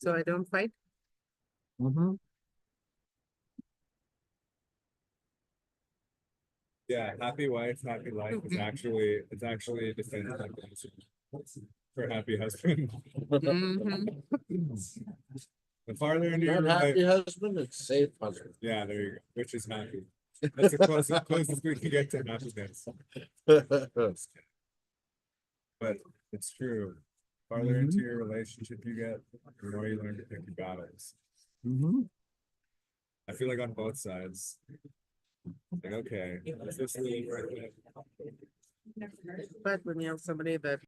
so I don't fight. Mm-hmm. Yeah, happy wife, happy life is actually a definitive definition for happy husband. Mhm. The farther into your Not life, happy husband, it's safe husband. yeah, there you go, which is happy. That's the closest we can get to happiness. But it's true. Farther into your relationship you get, the more you learn to pick your battles. Mm-hmm. I feel like on both sides. Like, okay, is this the right way? But when you have somebody that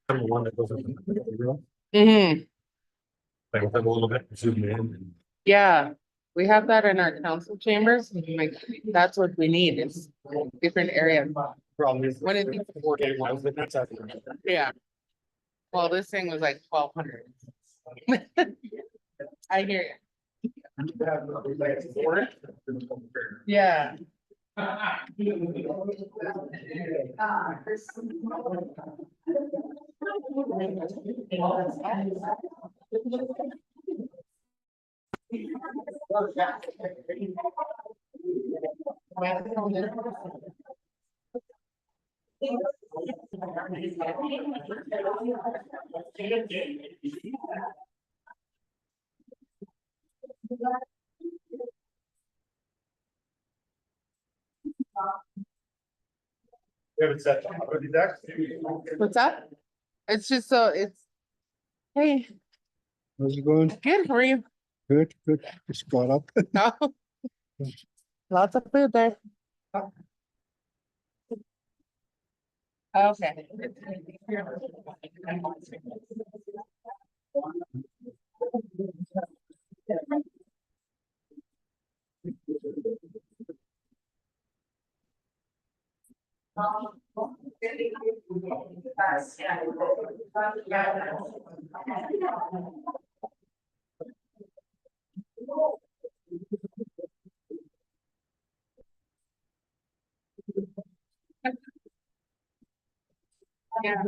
I'm the one that goes. Mm-hmm. Like with them a little bit, zoom in and. Yeah, we have that in our council chambers. Like, that's what we need is different areas. Problem is. What is it? 4K ones, but that's after. Yeah. Well, this thing was like 1,200. I hear you. Yeah. What's that? It's just so it's, hey, How's it going? good for you. Good, good. Just got up. Lots of food there. Okay. Yeah.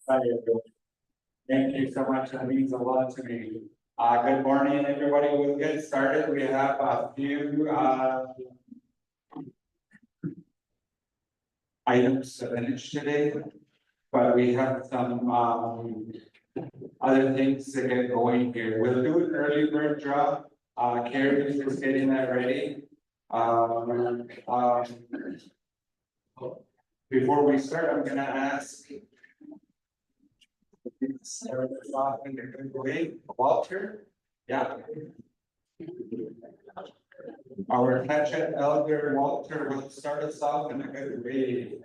Hi, everyone. Thank you so much. That means a lot to me. Good morning, everybody. We'll get started. We have a few items to finish today, but we have some other things to get going here. We'll do an early bird draw. Carrie is just getting that ready. Before we start, I'm gonna ask. Start us off in a good way. Walter, yeah. Our attached elder Walter will start us off in a good way.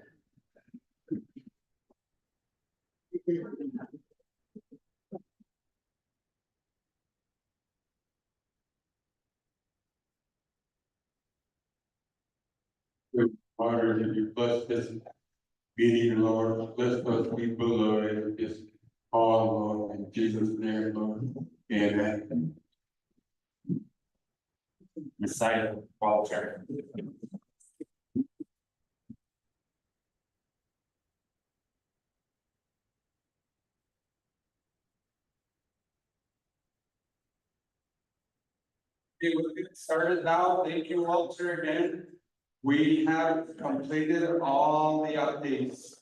Good honor to you, bless this meeting, Lord, bless those people, Lord, and just all, Lord, in Jesus' name, Lord, amen. Messiah Walter. Okay, we'll get started now. Thank you, Walter, again. We have completed all the updates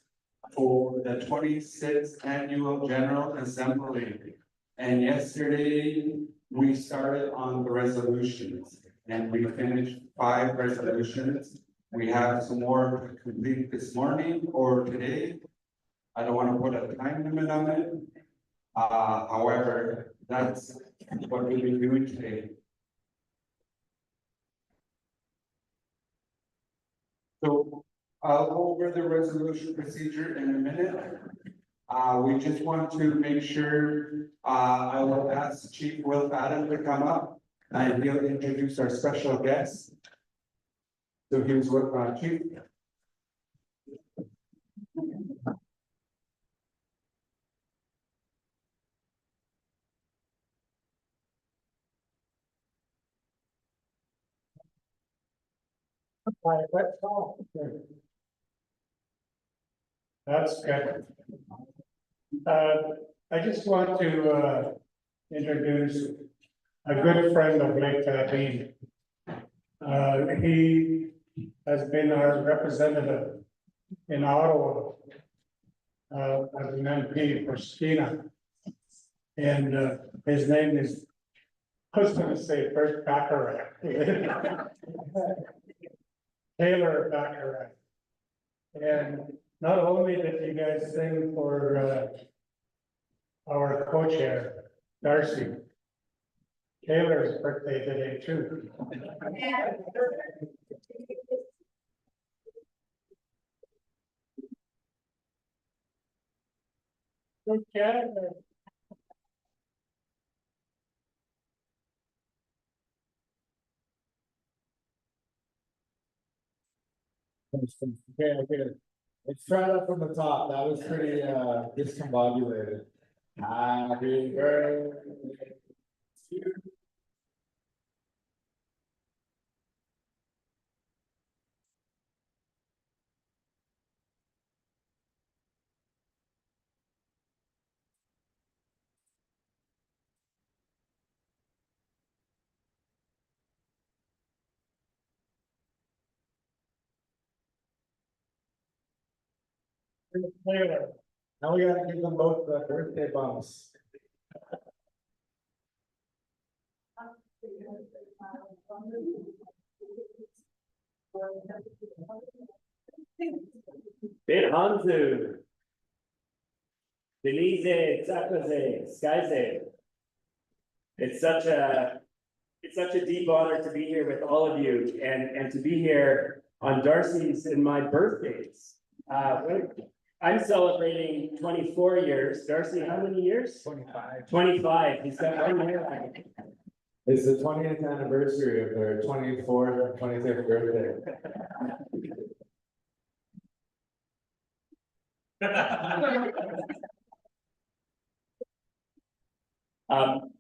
for the 26th Annual General Assembly. And yesterday, we started on the resolutions and we finished 5 resolutions. We have some more to complete this morning or today. I don't want to put a time limit on it. However, that's what we'll be doing today. So I'll go over the resolution procedure in a minute. We just want to make sure, I will ask Chief Will Adam to come up and he'll introduce our special guest. So here's what, Chief. That's good. I just want to, introduce a good friend of Lake Tabine. He has been our representative in Ottawa. As an MP for Skeena. And, his name is, I was gonna say Bert Baccarat. Taylor Baccarat. And not only did you guys sing for, our co-chair, Darcy. Taylor's birthday today too. Good job. Okay. Let's try that from the top. That was pretty discombobulated. Happy birthday to you. Taylor. Now we gotta give them both the birthday bumps. Bir Hanzu. Denise, Tsakaze, Skyze. It's such a deep honor to be here with all of you and to be here on Darcy's and my birthdays. I'm celebrating 24 years. Darcy, how many years? 25. 25. He's got 1 year. It's the 20th anniversary of their 24th, 25th birthday.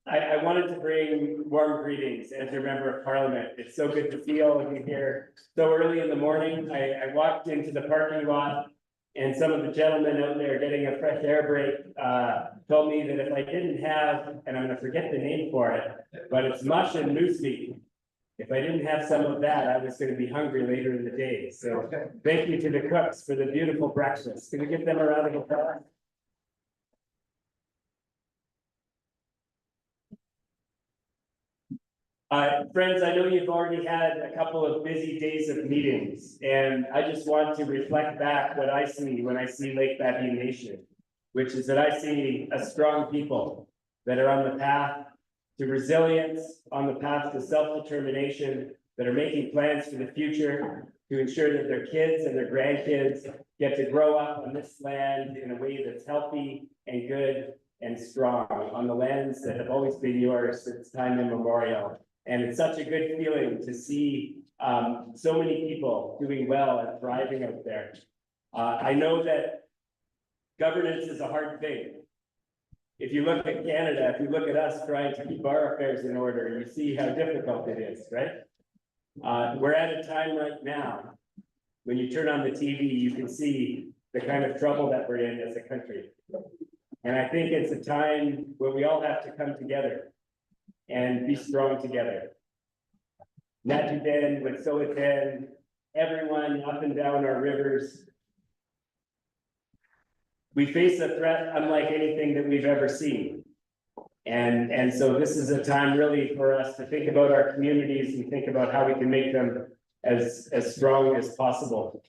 I wanted to bring warm greetings as your member of parliament. It's so good to see all of you here so early in the morning. I walked into the parking lot and some of the gentlemen out there getting a fresh air break told me that if I didn't have, and I'm gonna forget the name for it, but it's mush and moose meat. If I didn't have some of that, I was gonna be hungry later in the day. So thank you to the cooks for the beautiful breakfast. Can we give them a round of applause? Friends, I know you've already had a couple of busy days of meetings, and I just want to reflect back what I see when I see Lake Babine Nation, which is that I see a strong people that are on the path to resilience, on the path to self-determination, that are making plans for the future to ensure that their kids and their grandkids get to grow up on this land in a way that's healthy and good and strong on the lands that have always been yours since time immemorial. And it's such a good feeling to see so many people doing well and thriving out there. I know that governance is a hard thing. If you look at Canada, if you look at us trying to keep our affairs in order, you see how difficult it is, right? We're at a time right now, when you turn on the TV, you can see the kind of trouble that we're in as a country. And I think it's a time where we all have to come together and be strong together. Natuden, Wet'suwet'en, everyone up and down our rivers. We face a threat unlike anything that we've ever seen. And so this is a time really for us to think about our communities and think about how we can make them as strong as possible.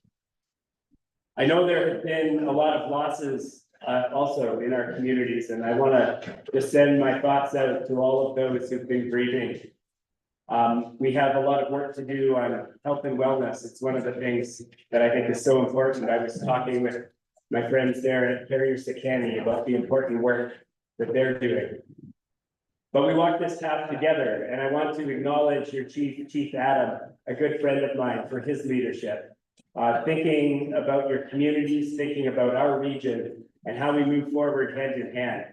I know there have been a lot of losses also in our communities, and I want to just send my thoughts out to all of those who've been grieving. We have a lot of work to do on health and wellness. It's one of the things that I think is so important. I was talking with my friends there at Carrier Secani about the important work that they're doing. But we walk this path together, and I want to acknowledge your Chief Adam, a good friend of mine, for his leadership. Thinking about your communities, thinking about our region, and how we move forward hand in hand.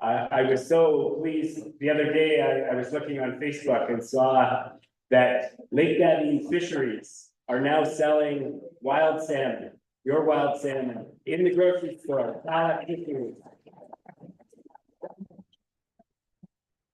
I was so pleased, the other day, I was looking on Facebook and saw that Lake Davine Fisheries are now selling wild salmon, your wild salmon, in the grocery store.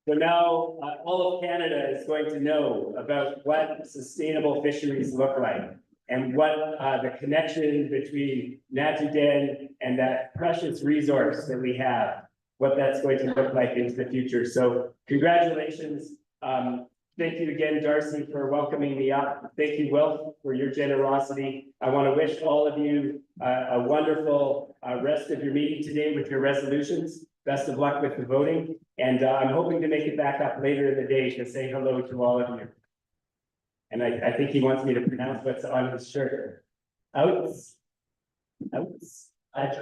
So now all of Canada is going to know about what sustainable fisheries look like and what the connection between Natuden and that precious resource that we have, what that's going to look like into the future. So congratulations. Thank you again, Darcy, for welcoming me up. Thank you, Will, for your generosity. I want to wish all of you a wonderful rest of your meeting today with your resolutions. Best of luck with the voting. And I'm hoping to make it back up later in the day to say hello to all of you. And I think he wants me to pronounce what's on his shirt. Outs at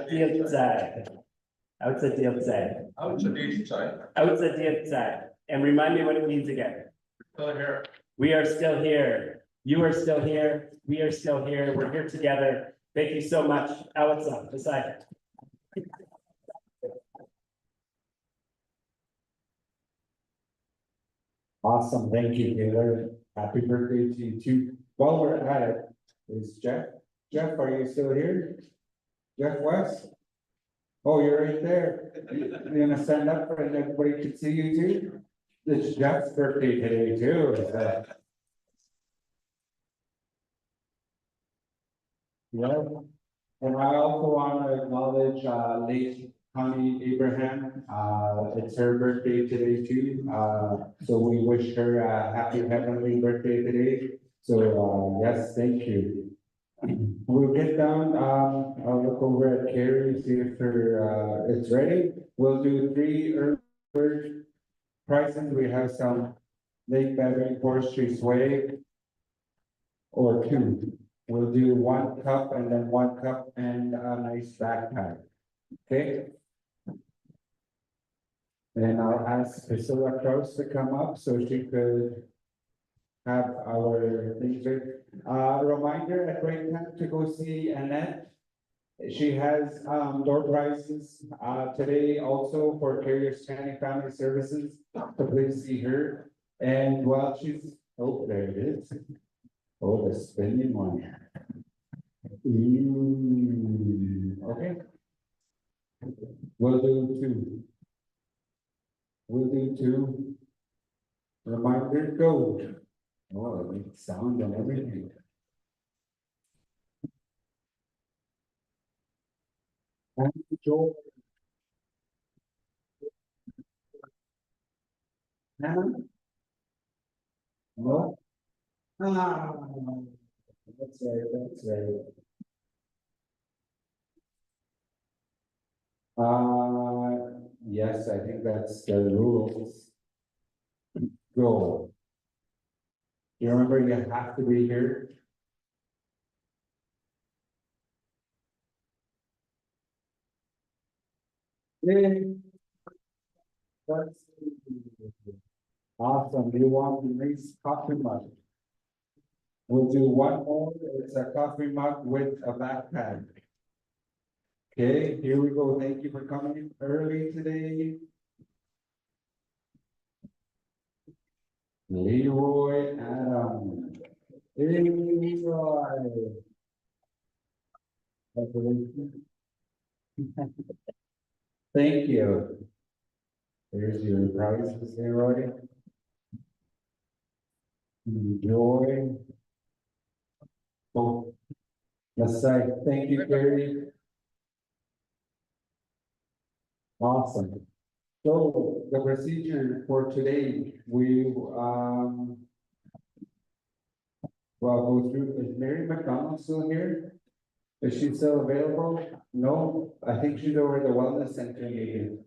the outside. Outs at the outside. Out to the side. Outs at the outside. And remind me what it means again. Still here. We are still here. You are still here. We are still here. We're here together. Thank you so much. Outs up beside. Awesome, thank you, Taylor. Happy birthday to you too. While we're at it, is Jeff? Jeff, are you still here? Jeff West? Oh, you're right there. You're gonna stand up and everybody can see you too? It's Jeff's birthday today too. Yeah, and I also want to acknowledge late Connie Abraham. It's her birthday today too. So we wish her a happy heavenly birthday today. So yes, thank you. We'll get down, I'll look over at Carrie, see if her it's ready. We'll do 3 early bird prizes. We have some Lake Battery Forestry Sway. Or 2. We'll do 1 cup and then 1 cup and a nice backpack. Okay? And I'll ask Priscilla Kraus to come up so she could have our things ready. Reminder at break time to go see Annette. She has door prizes today also for Carrier County Family Services. So please see her. And while she's, oh, there it is. Oh, the spinning one. Okay. We'll do 2. We'll do 2. Reminder, go. Oh, it makes sound and everything. And Joel. Hannah? No? Ah, that's right, that's right. Yes, I think that's the rules. Go. You remember you have to be here? Yay. That's awesome. Do you want the nice coffee mug? We'll do 1 more. It's a coffee mug with a backpack. Okay, here we go. Thank you for coming in early today. Leroy Adam. Leroy. Thank you. There's your prizes, Leroy. Enjoy. Oh, let's say thank you, Gary. Awesome. So the procedure for today, we well go through. Is Mary McDonald still here? Is she still available? No, I think she's over at the wellness center meeting.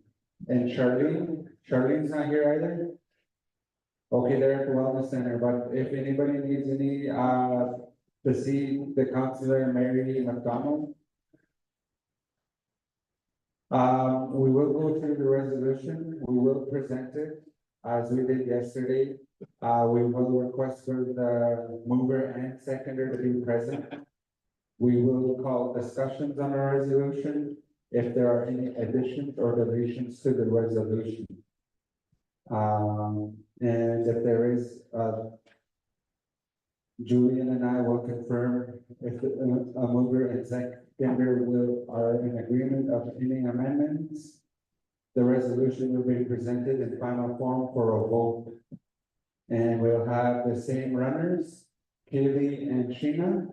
And Charlene's not here either? Okay, they're at the wellness center, but if anybody needs any, to see the counselor Mary McDonald. We will go through the resolution, we will present it as we did yesterday. We will request for the mover and seconder to be present. We will call discussions on our resolution if there are any additions or deletions to the resolution. And if there is, Julian and I will confirm if a mover and seconder are in agreement of any amendments. The resolution will be presented in final form for a vote. And we'll have the same runners, Kaylee and Sheena.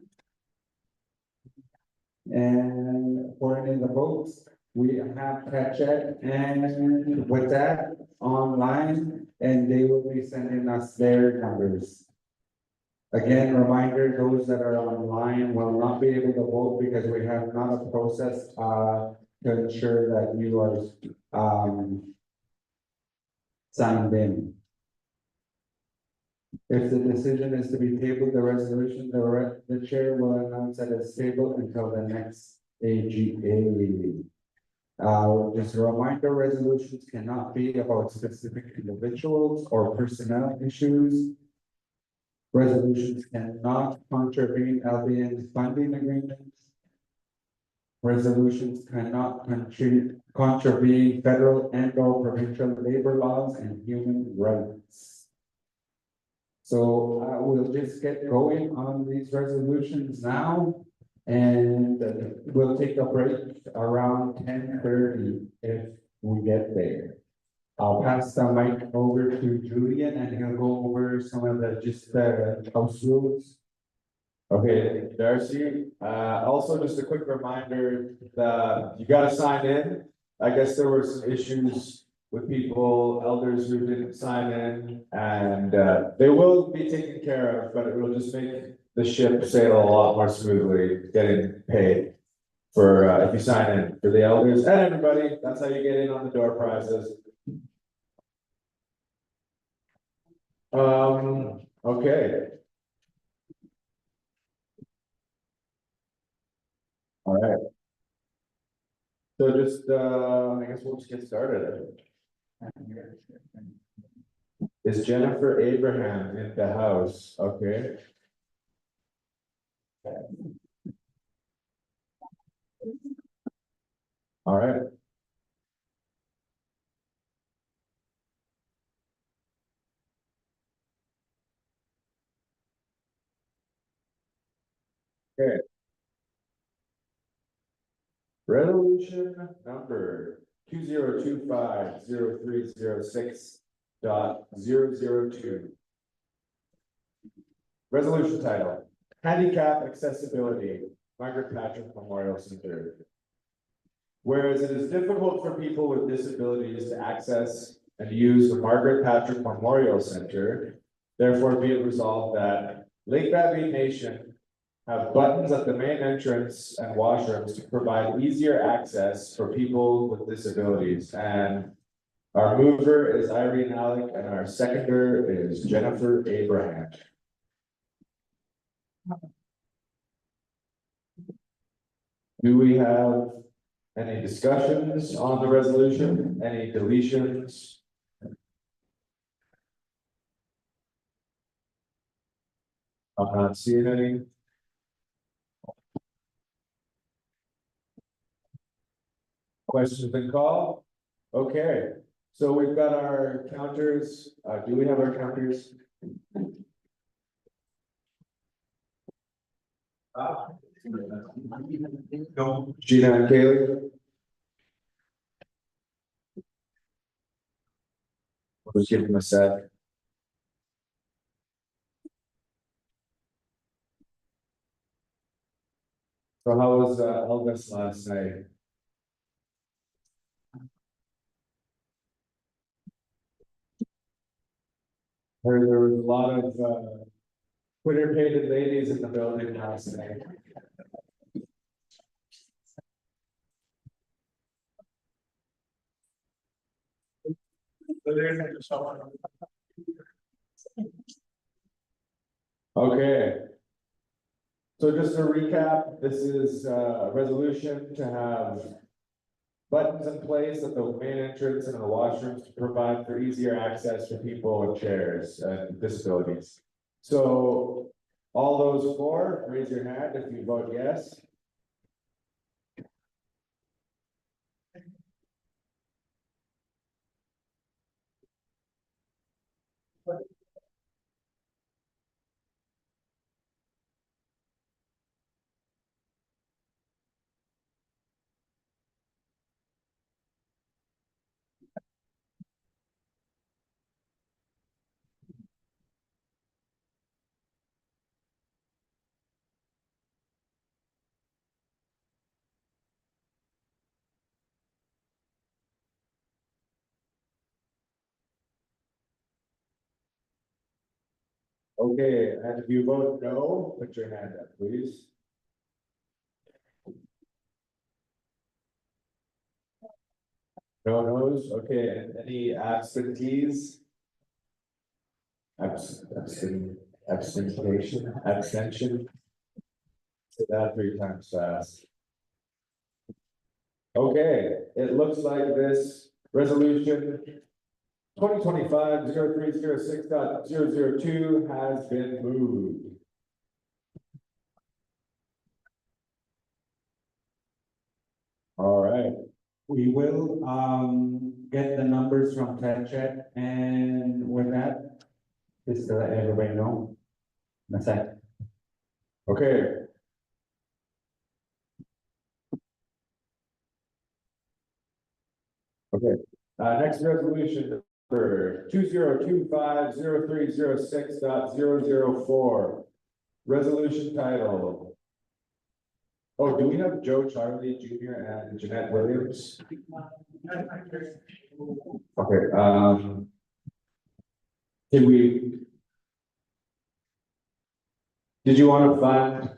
And for any of the votes, we have Patchett and with that online, and they will be sending us their numbers. Again, reminder, those that are online will not be able to vote because we have not a process to ensure that you are signed in. If the decision is to be tabled, the resolution, the chair will announce that it's tabled until the next AGA. Just a reminder, resolutions cannot be about specific individuals or personnel issues. Resolutions cannot contravene LBN's funding agreements. Resolutions cannot contravene federal and/or provincial labor laws and human rights. So we'll just get going on these resolutions now, and we'll take a break around 10:30 if we get there. I'll pass the mic over to Julian and he'll go over some of the house rules. Okay, Darcy, also just a quick reminder that you gotta sign in. I guess there were some issues with people, elders who didn't sign in, and they will be taken care of, but it will just make the ship sail a lot more smoothly, getting paid for if you sign in for the elders and everybody. That's how you get in on the door prizes. Okay. All right. So just, I guess we'll just get started. Is Jennifer Abraham in the house? Okay. All right. Okay. Resolution number 2025-0306.002. Resolution title, Handicap Accessibility, Margaret Patrick Memorial Center. Whereas it is difficult for people with disabilities to access and use the Margaret Patrick Memorial Center, therefore be it resolved that Lake Valley Nation have buttons at the main entrance and washrooms to provide easier access for people with disabilities. And our mover is Irene Alec and our seconder is Jennifer Abraham. Do we have any discussions on the resolution? Any deletions? I'm not seeing any. Questions been called? Okay, so we've got our counters. Do we have our counters? Gina and Kaylee? We'll just give them a sec. So how was Elvis last night? Heard there was a lot of Twitter-pated ladies in the building last night. Okay. So just to recap, this is a resolution to have buttons in place at the main entrance and in the washrooms to provide for easier access for people with chairs and disabilities. So all those for, raise your hand if you vote yes. Okay, and if you vote no, put your hand up, please. No nos, okay, and any absentees? Abstention. Say that 3 times fast. Okay, it looks like this resolution 2025-0306.002 has been moved. All right, We will, get the numbers from Ted Chet, and with that, just to let everybody know. That's it. okay. Okay, next resolution number 2025-0306.004. Resolution title. Oh, do we have Joe Charlie Jr. and Jeanette Williams? Okay, did you want to find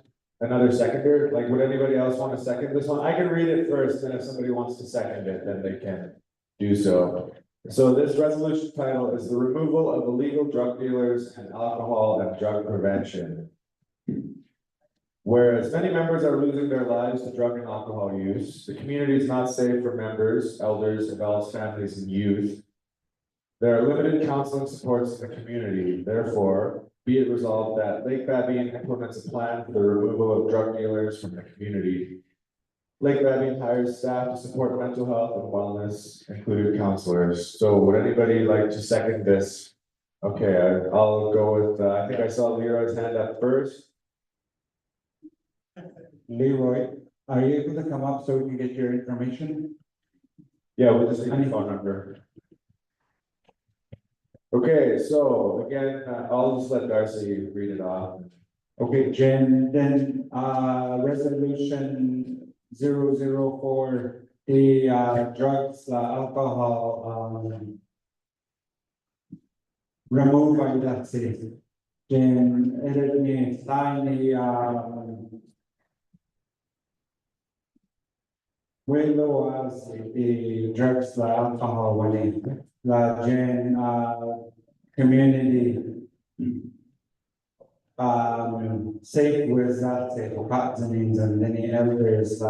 another seconder? Like, would anybody else want to second this one? I can read it first, and if somebody wants to second it, then they can do so. So this resolution title is the removal of illegal drug dealers and alcohol and drug prevention. Whereas many members are losing their lives to drug and alcohol use, the community is not safe for members, elders, adults, families, and youth. There are limited counseling supports in the community. Therefore, be it resolved that Lake Babine implements a plan for the removal of drug dealers from the community. Lake Babine hires staff to support mental health and wellness, including counselors. So would anybody like to second this? Okay, I'll go with, I think I saw Leroy's hand up first. Leroy, are you able to come up so we can get your information? Yeah, we'll just need your phone number. Okay, so again, I'll just let Darcy read it off. Okay, Jen, then, resolution 004, the, drugs, alcohol, remove, I would like to say. Then, it means sign the, Willow as the drugs, the alcohol, when the Jen, community. Safe with that, for partners and many elders,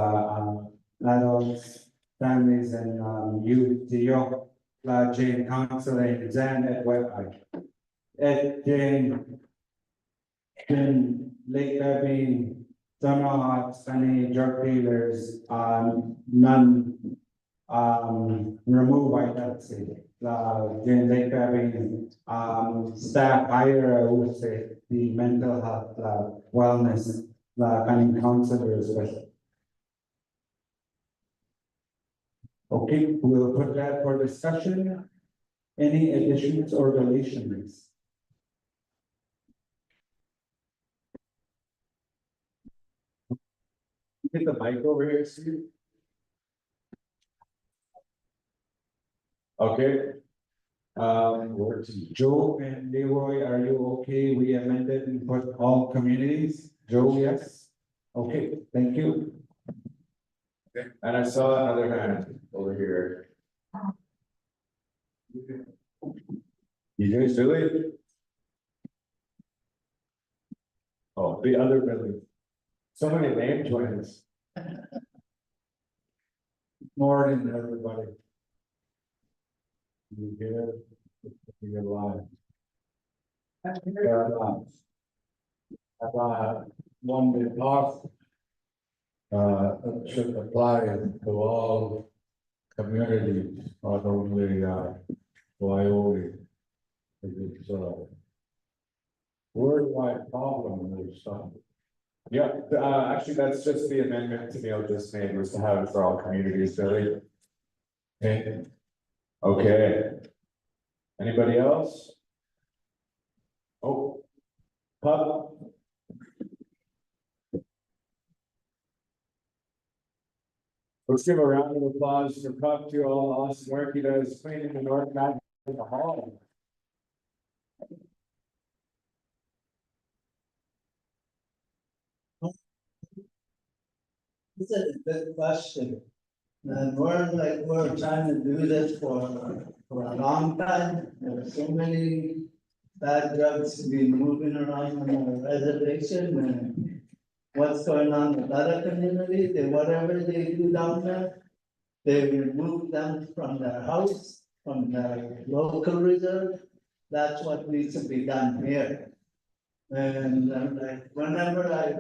adults, families and, youth, the young, Jane counseling, Jen at web. At Jane. Lake Babine, don't know any drug dealers, none, remove identity. During Lake Babine, staff hire, I would say, the mental health, wellness, kind counselors with. Okay, we'll put that for discussion. Any additions or deletions? Get the mic over here, Steve. Okay. Where to? Joe and Leroy, are you okay? We amended and put all communities. Joe, yes? Okay, thank you. And I saw another hand over here. You guys really? No, the other building. So many name twins. Morning, everybody. You hear? You're live. One bit off. It should apply to all communities, not only, Wyoming. It's, worldwide problem with some. Yeah, actually, that's just the amendment Neil just made, was to have it for all communities, Billy. Okay. Anybody else? Oh. Pub. Let's give a round of applause for Pup to all the awesome work he does cleaning the north back in the hall. This is a good question. And we're trying to do this for a long time. There are so many bad drugs being moving around on our reservation and what's going on with other communities, and whatever they do down there, they remove them from their house, from their local reserve. That's what needs to be done here. And like, whenever I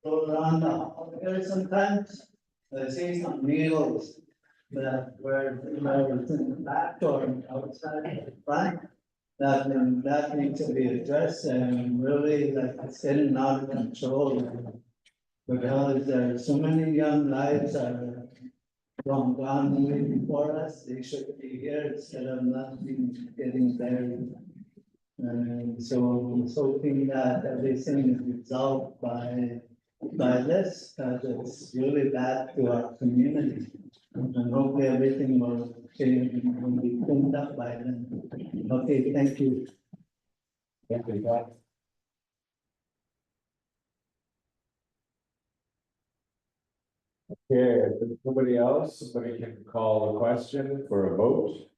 go around the hall here sometimes, I see some meals that were, in the back or outside the front. That needs to be addressed and really like it's getting out of control. Because there are so many young lives are gone way before us, they should be here instead of not getting buried. And so I'm hoping that everything is resolved by this, because it's really bad to our community. And hopefully everything will change, will be cleaned up by then. Okay, thank you. Thank you, Pat. Okay, if there's nobody else, somebody can call a question for a vote.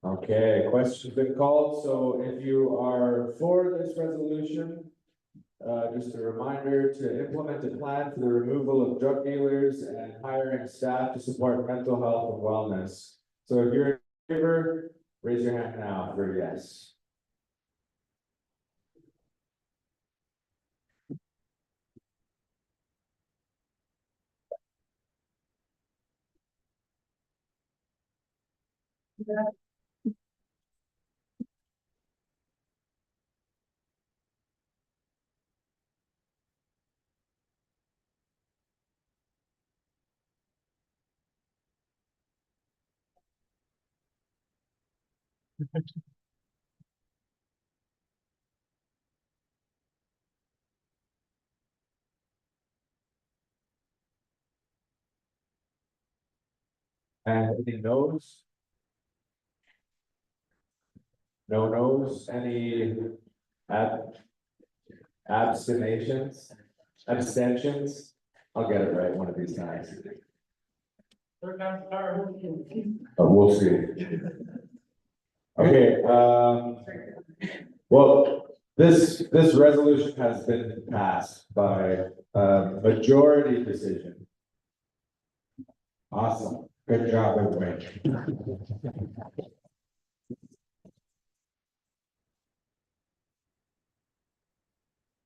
Okay, question's been called, so if you are for this resolution, just a reminder to implement a plan for the removal of drug dealers and hiring staff to support mental health and wellness. So if you're in favor, raise your hand now for yes. And any no's? No no's, any abstentions? Abstentions? I'll get it right one of these times. But we'll see. Okay, well, this resolution has been passed by majority decision. Awesome, good job, everybody.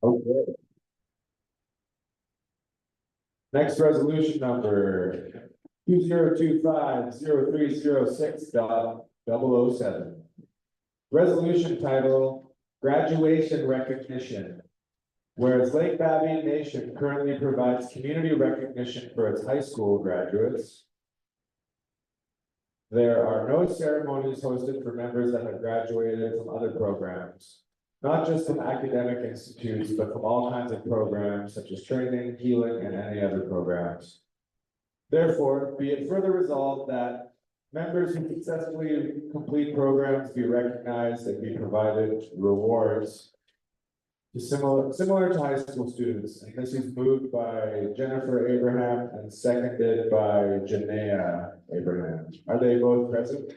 Okay. Next resolution number 2025-0306.007. Resolution title, Graduation Recognition. Whereas Lake Babian Nation currently provides community recognition for its high school graduates, there are no ceremonies hosted for members that have graduated from other programs. Not just from academic institutes, but from all kinds of programs such as training, healing, and any other programs. Therefore, be it further resolved that members who successfully complete programs be recognized and be provided rewards similar to high school students. And this is moved by Jennifer Abraham and seconded by Janaea Abraham. Are they both present?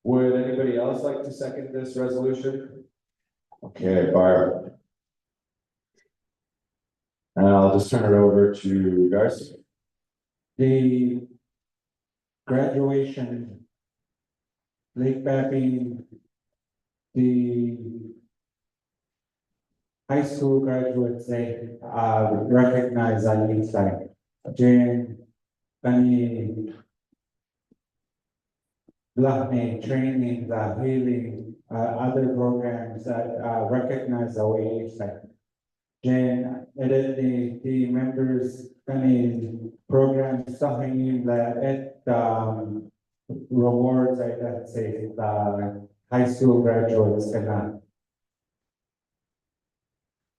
Would anybody else like to second this resolution? Okay, Barb. And I'll just turn it over to Darcy. The graduation, Lake Bapping, the high school graduates, they recognize on each side. Jane, Bunny, Lahme, training, healing, other programs that recognize the way each side. Jane, the members, programs, something that rewards, I'd say, the high school graduates cannot.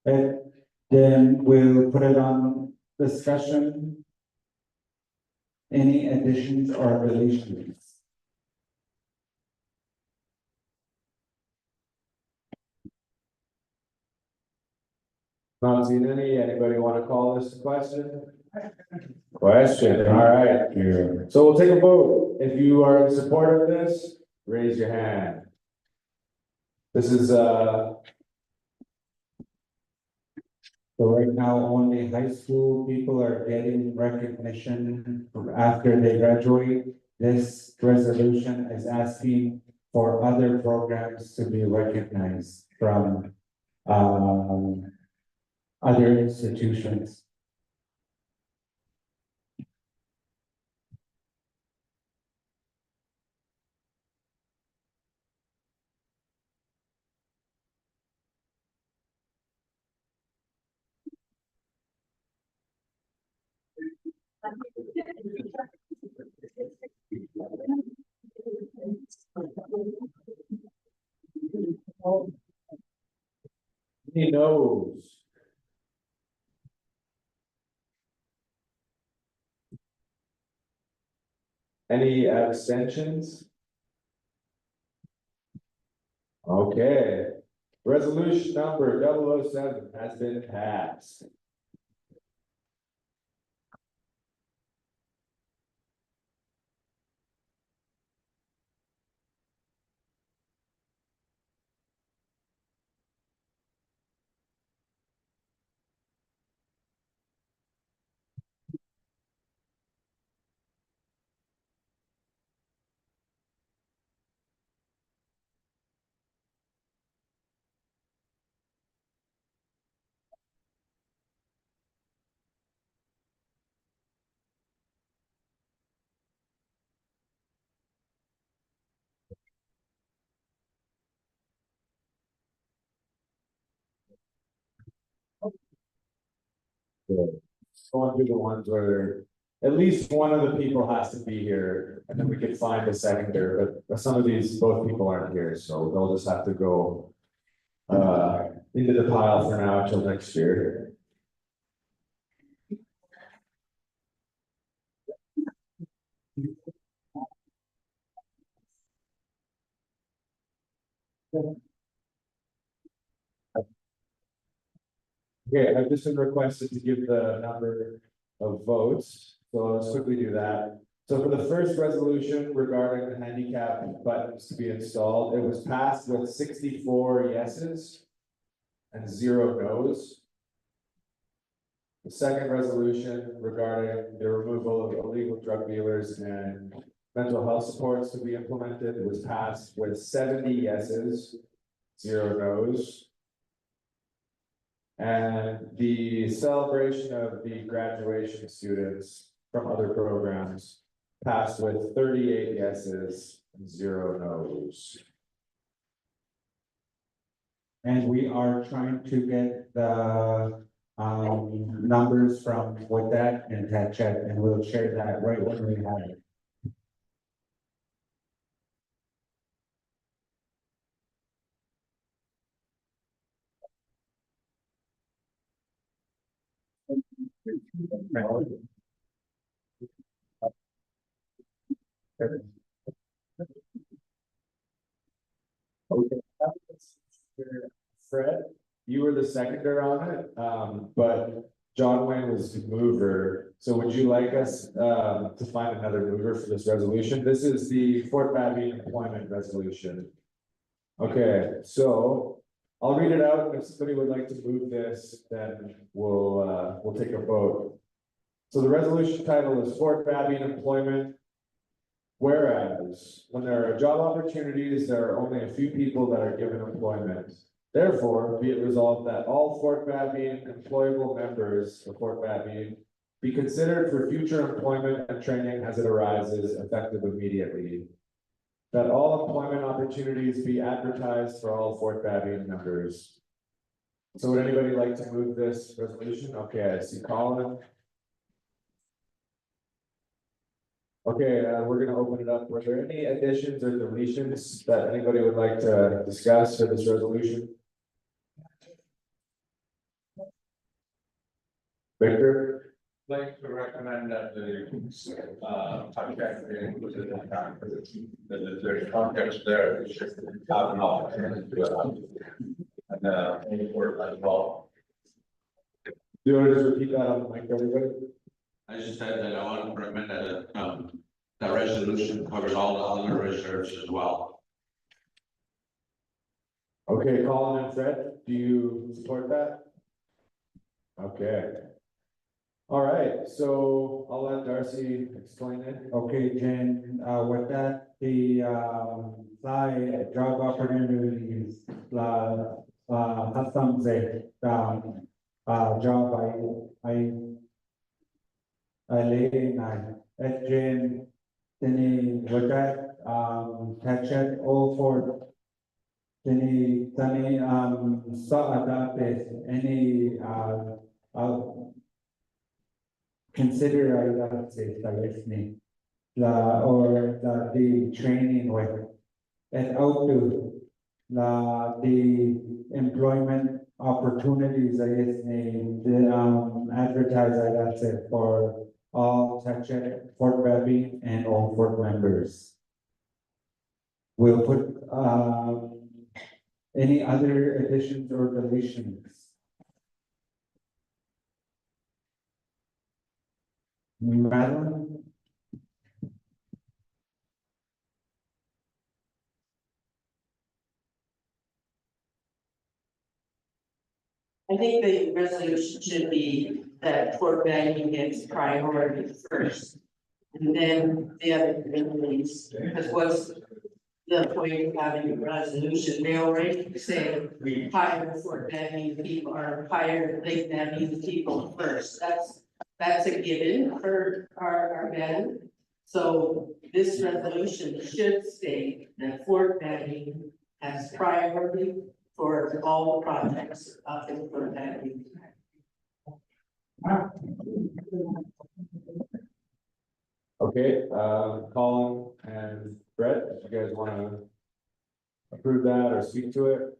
And then we'll put it on discussion. Any additions or deletions? Not seen any. Anybody want to call this a question? Question, all right. So we'll take a vote. If you are in support of this, raise your hand. This is, So right now, only high school people are getting recognition after they graduate. This resolution is asking for other programs to be recognized from other institutions. he knows. Any abstentions? Okay, resolution number 007 has been passed. Good. Going through the ones where at least one of the people has to be here, and then we can find a seconder, but some of these, both people aren't here, so they'll just have to go into the pile for now until next year. Okay, I've just been requested to give the number of votes, so let's quickly do that. So for the first resolution regarding the handicap buttons to be installed, it was passed with 64 yeses and 0 nos. The second resolution regarding the removal of illegal drug dealers and mental health supports to be implemented was passed with 70 yeses, 0 nos. And the celebration of the graduation students from other programs passed with 38 yeses and 0 nos. And we are trying to get the numbers from with that and that chat, and we'll share that right when we have it. Okay. Fred, you were the seconder on it, but John Wayne was the mover, so would you like us to find another mover for this resolution? This is the Fort Babby employment resolution. Okay, so I'll read it out, if somebody would like to move this, then we'll take a vote. So the resolution title is Fort Babby employment. Whereas, when there are job opportunities, there are only a few people that are given employment. Therefore, be it resolved that all Fort Babby employable members of Fort Babby be considered for future employment and training as it arises, effective immediately. That all employment opportunities be advertised for all Fort Babby members. So would anybody like to move this resolution? Okay, I see Colin. Okay, we're gonna open it up. Were there any additions or deletions that anybody would like to discuss for this resolution? Victor? Like to recommend that the contract be included in the contract, that there's context there, it's just have an opportunity to and any word as well. Do you want to just repeat that on the mic, everybody? I just said that I want to recommend that, that resolution covers all the other reserves as well. Okay, Colin and Fred, do you support that? Okay. All right, so I'll let Darcy explain it. Okay, Jen, with that, the, job opportunities, custom say, job I lay at Jen, then with that, catch it all for then, saw adopted any, consider I would say the listening, or the training with, and out to the employment opportunities I guess the advertise I would say for all touch it Fort Babby and all Fort members. We'll put any other additions or deletions? Madeline? I think the resolution should be that Fort Benning gets priority first. And then the other communities, because what's the point of having a resolution? They already say hire Fort Benning people or hire Lake Benning people first. That's a given for our band. So this resolution should state that Fort Benning has priority for all the projects up in Fort Benning. Okay, Colin and Brett, if you guys wanna approve that or speak to it?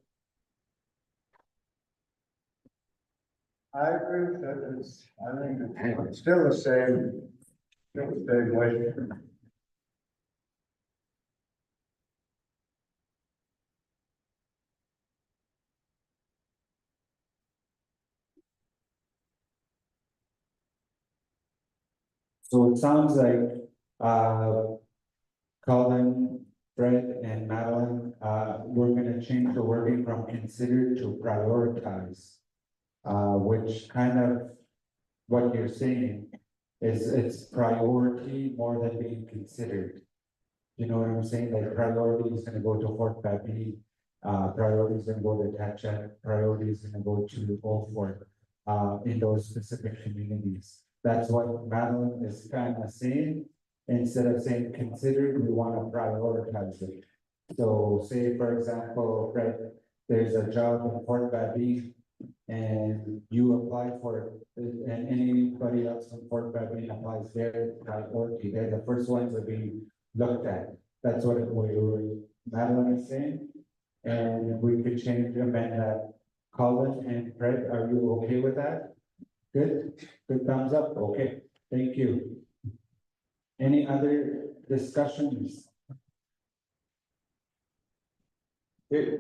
I agree with that, I think it's still the same, way. So it sounds like, Colin, Fred and Madeline, we're gonna change the wording from consider to prioritize. Which kind of what you're saying is it's priority more than being considered. You know what I'm saying? Like priority is gonna go to Fort Babby, priority is gonna go to Tetra, priority is gonna go to Old Fort, in those specific communities. That's what Madeline is kind of saying. Instead of saying considered, we want to prioritize it. So say, for example, Fred, there's a job in Fort Babby and you apply for it, and anybody else from Fort Babby applies their priority, they're the first ones that be looked at. That's what Madeline is saying. And we could change, amend that. Colin and Fred, are you okay with that? Good, good thumbs up, okay, thank you. Any other discussions? Okay,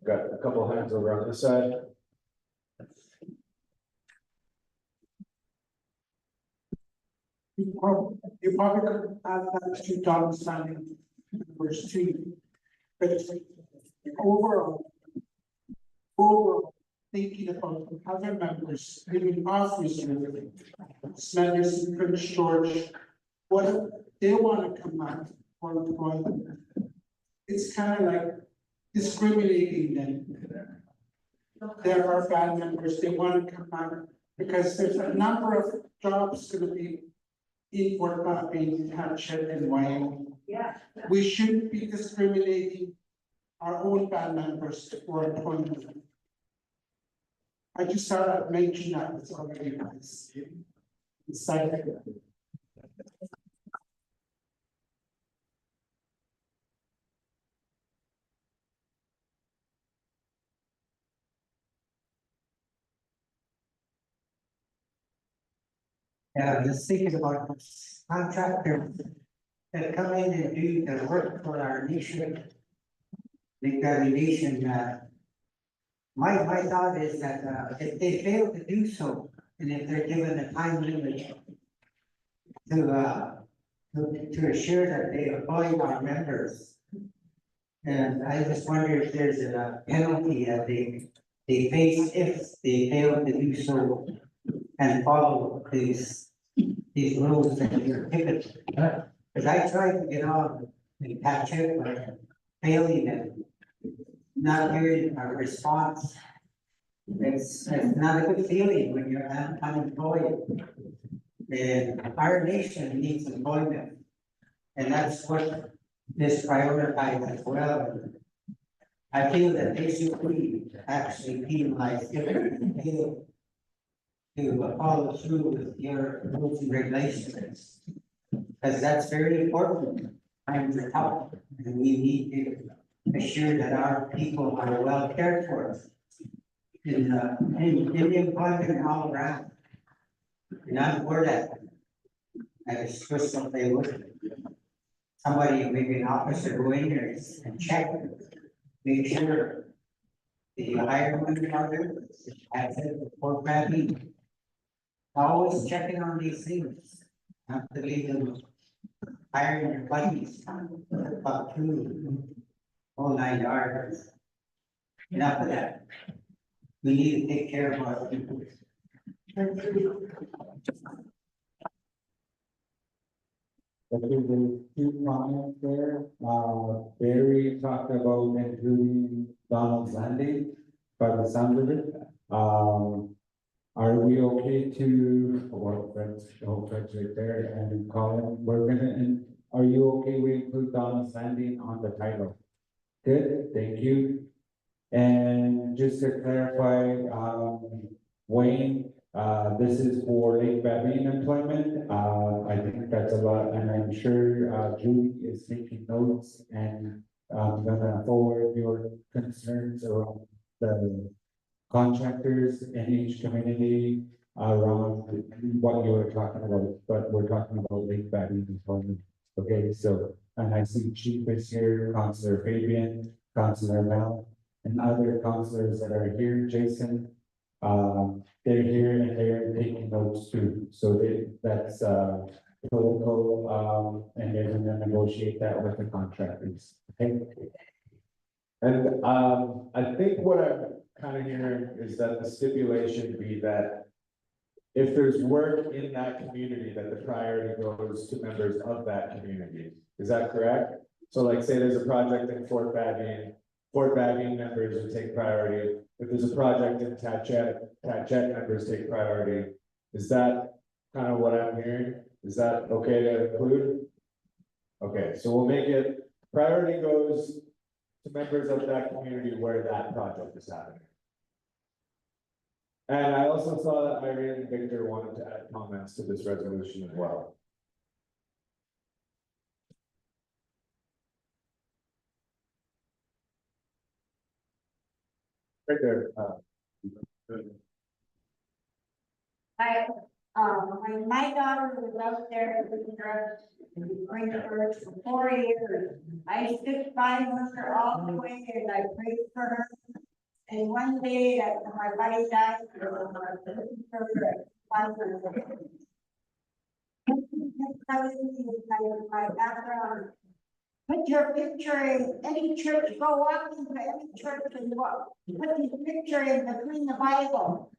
got a couple hands over on this side. You probably don't have that $2 signing verse 2. But it's overall. Overall, thinking about the other members, even officers, Sanders and Prince George, what if they want to come out for employment? It's kind of like discriminating them. There are bad members, they want to come out because there's a number of jobs going to be in Fort Bend, Township and Wyoming. Yeah. We shouldn't be discriminating our own band members for employment. I just thought I'd mention that, it's already nice. Excited. Yeah, I was thinking about this contractors that come in and do the work for our nation. The nation, my thought is that, if they fail to do so, and if they're given a time limit to assure that they employ our members. And I just wonder if there's a penalty that they face if they fail to do so and follow these rules that you're given. Because I tried to get on and catch it, but failing and not hearing a response. It's not a good feeling when you're unemployed. And our nation needs employment. And that's what is prioritized as well. I feel that they should be actually penalized if they fail to follow through with your rules and regulations. Because that's very important. Times are tough, and we need to assure that our people are well cared for in the employment all around. And I'm for that. I just wish that they would. Somebody, maybe an officer, go in there and check, make sure the hiring manager has it before grabbing. Always checking on these things, not to leave them hiring your buddies, about 9 yards. Enough of that. We need to take care of our people. Okay, there's 2 comments there. Barry talked about including Donald's Landing by the sound of it. Are we okay to, well, that's right there, and Colin, we're gonna, and are you okay we include Donald's Landing on the title? Good, thank you. And just to clarify, Wayne, this is for Lake Babine employment. I think that's a lot, and I'm sure, Julie is taking notes and I'm gonna forward your concerns around the contractors in each community around what you were talking about, but we're talking about Lake Babine employment. Okay, so, and I see Chief is here, Councilor Fabian, Councilor Mel, and other councilors that are here, Jason. They're here and they're taking notes too, so that's protocol, and they're gonna negotiate that with the contractors, okay? And I think what I'm kind of hearing is that the stipulation be that if there's work in that community, that the priority goes to members of that community. Is that correct? So like say there's a project in Fort Babine members would take priority. If there's a project in Tatchet members take priority. Is that kind of what I'm hearing? Is that okay to include? Okay, so we'll make it, priority goes to members of that community where that project is happening. And I also saw that Irene and Victor wanted to add comments to this resolution as well. Right there, When my daughter was out there with drugs in Springford for 4 years, I stood by her all the way and I prayed for her. And one day that my buddy died, my background. Put your picture in any church, go walk into any church and walk, put your picture in between the Bible.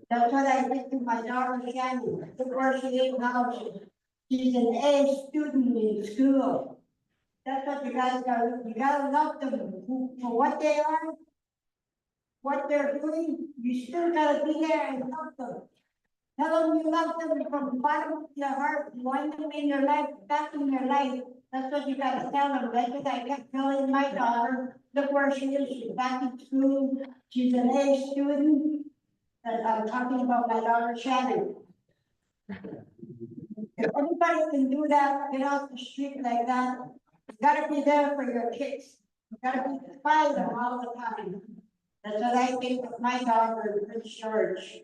That's what I did to my daughter Shannon, look where she is now, she's an A student in school. That's what you guys gotta, you gotta love them for what they are. What they're doing, you still gotta be there and love them. Tell them you love them from the bottom of your heart, you want them in your life, back in your life. That's what you gotta tell them. That's what I kept telling my daughter. Look where she is, she's back in school, she's an A student. And I'm talking about my daughter Shannon. If anybody can do that, get off the street like that, you gotta be there for your kids. You gotta be by them all the time. That's what I think with my daughter in Prince George.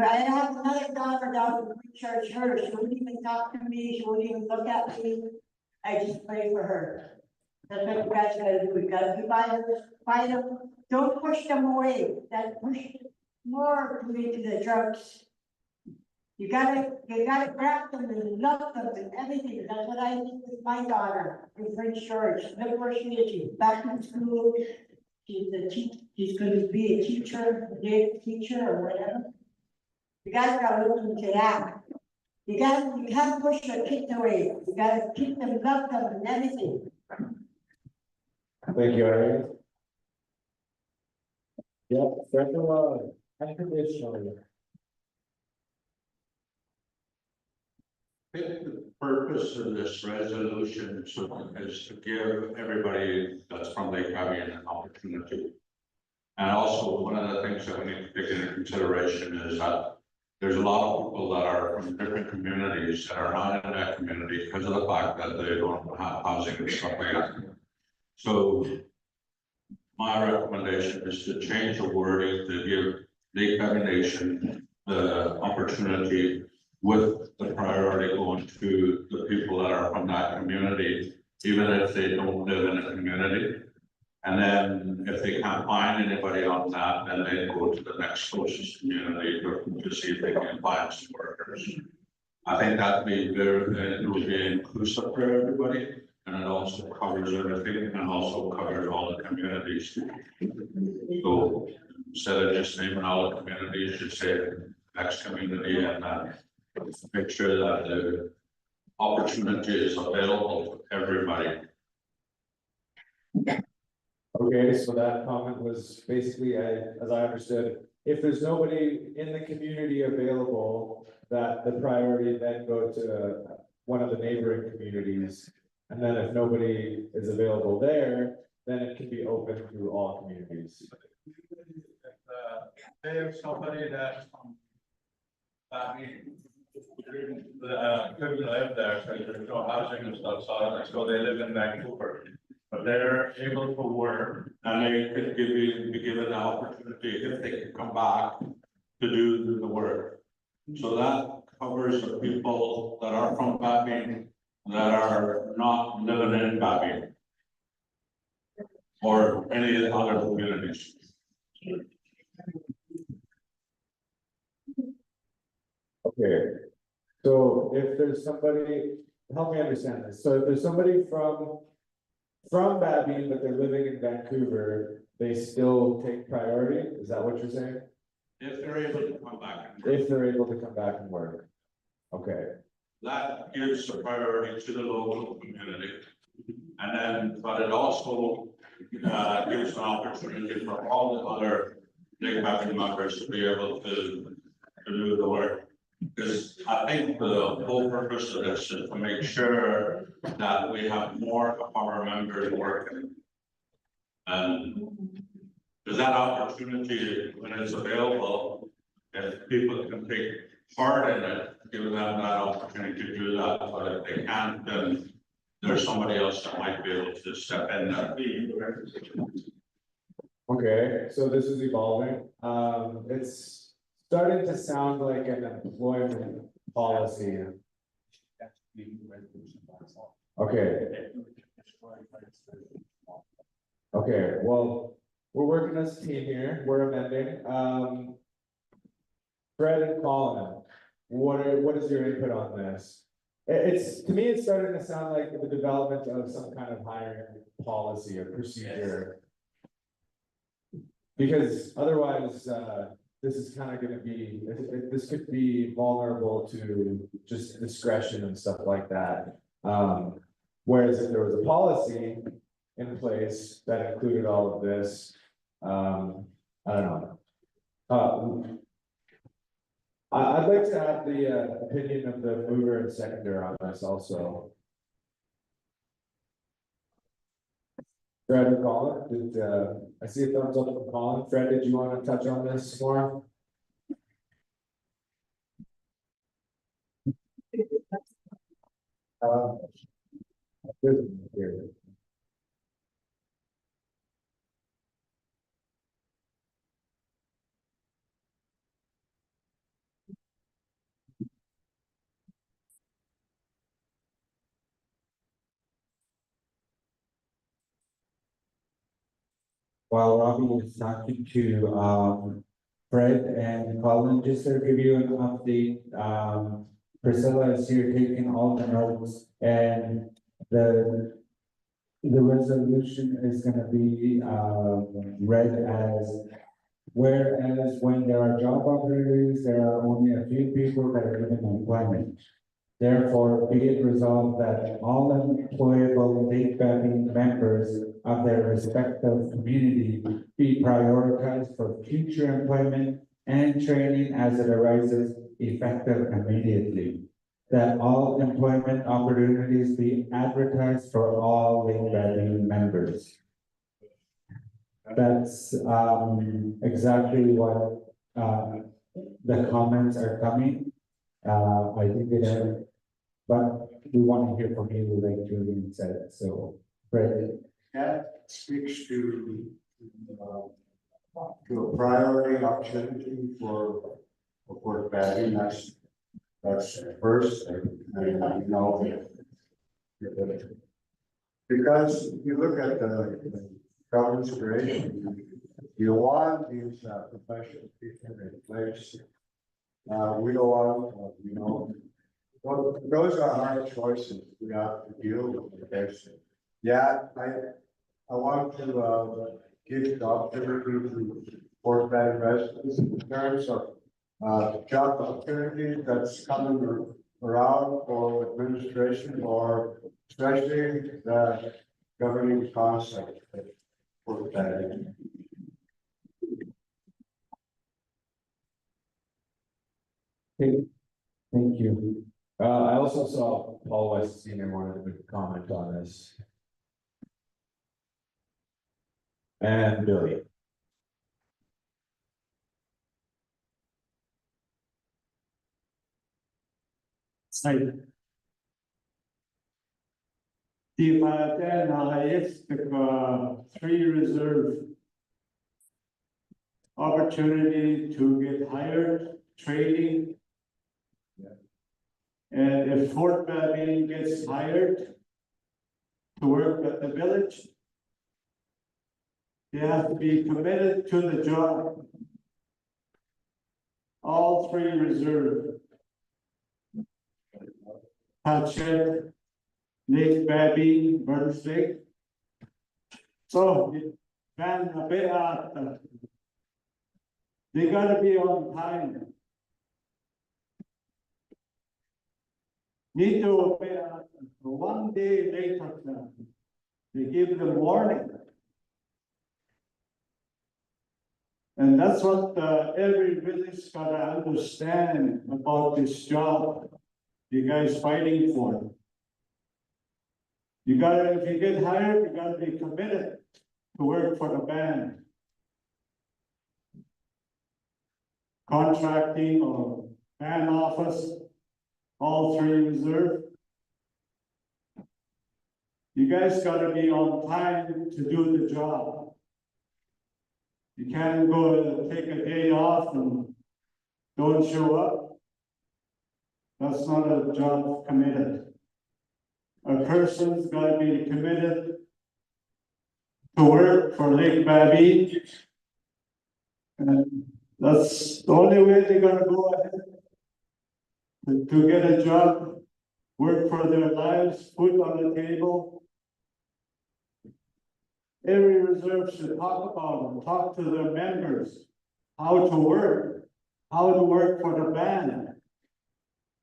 I have another daughter down in Prince George, her, she won't even talk to me, she won't even look at me. I just pray for her. That's what you guys gotta do, you gotta be by them, don't push them away, that push more into the drugs. You gotta grab them and love them and everything, that's what I did with my daughter in Prince George, look where she is, she's back in school. She's gonna be a teacher, a teacher or whatever. You guys gotta look into that. You can't push your kids away. You gotta keep them, love them and everything. Thank you, Ariel. Yep, federal, unconditional. I think the purpose of this resolution is to give everybody that's from Lake Avian an opportunity. And also, one of the things that we need to take into consideration is that there's a lot of people that are from different communities that are not in that community because of the fact that they don't have housing and stuff like that. So my recommendation is to change the wording to give Lake Avian Nation the opportunity with the priority going to the people that are from that community, even if they don't live in a community. And then if they can't find anybody on that, then they go to the next closest community to see if they can find some workers. I think that'd be very, it would be inclusive for everybody, and it also covers everything and also covers all the communities. So instead of just naming all the communities, just say next community and make sure that the opportunity is available to everybody. Okay, so that comment was basically, as I understood, if there's nobody in the community available, that the priority then go to one of the neighboring communities. And then if nobody is available there, then it can be open to all communities. There's somebody that's couldn't live there, so there's no housing and stuff, so they live in Vancouver. But they're able to work and they could be given the opportunity if they can come back to do the work. So that covers the people that are from Babine that are not living in Babine or any of the other communities. Okay, so if there's somebody, help me understand this, so if there's somebody from Babine, but they're living in Vancouver, they still take priority, is that what you're saying? If they're able to come back and work. If they're able to come back and work, okay. That gives the priority to the local community. And then, but it also gives an opportunity for all the other Lake Babine members to be able to do the work. Because I think the whole purpose of this is to make sure that we have more of our members working. And there's that opportunity when it's available, if people can take part in it, give them that opportunity to do that. But if they can't, then there's somebody else that might be able to step in there. Okay, so this is evolving, it's starting to sound like an employment policy. Okay. Okay, well, we're working as a team here, we're amending, Fred and Colin, what is your input on this? It's, to me, it's starting to sound like the development of some kind of hiring policy or procedure. Because otherwise, this is kind of gonna be, this could be vulnerable to just discretion and stuff like that. Whereas if there was a policy in place that included all of this, I don't know. I'd like to have the opinion of the mover and seconder on this also. Fred or Colin, did, I see a thumbs up from Colin. Fred, did you want to touch on this more? Here. While Robbie is talking to, Fred and Colin, just to give you an update, Priscilla is here taking all the notes and the resolution is gonna be, read as, whereas when there are job opportunities, there are only a few people that are given employment. Therefore, be it resolved that all employable Lake Valley members of their respective community be prioritized for future employment and training as it arises effective immediately. That all employment opportunities be advertised for all Lake Valley members. That's exactly what the comments are coming. I think it, but we want to hear from you, like Julian said, so, Fred. That speaks to a priority opportunity for Valley, that's first, and you know. Because if you look at the governance creation, you want these professional people in place. We don't want, you know, those are hard choices we have to deal with this. Yeah, I want to give the opportunity to Fort Valley residents in terms of job opportunities that's coming around for administration or especially the governing concept for that. Thank you. I also saw Paul West Senior wanted to comment on this. And Billy. Three reserve opportunity to get hired, training. And if Fort Valley gets hired to work at the village, they have to be committed to the job. All three reserve. Hatchet, Lake Babby, Burns Lake. So, they gotta be on time. Need to pay one day later, they give them warning. And that's what every village gotta understand about this job you guys fighting for. You gotta, if you get hired, you gotta be committed to work for the band. Contracting or band office, all three reserve. You guys gotta be on time to do the job. You can't go take a day off and don't show up. That's not a job committed. A person's gotta be committed to work for Lake Babby. And that's the only way they're gonna go ahead to get a job work for their lives, food on the table. Every reserve should talk about them, talk to their members, how to work for the band.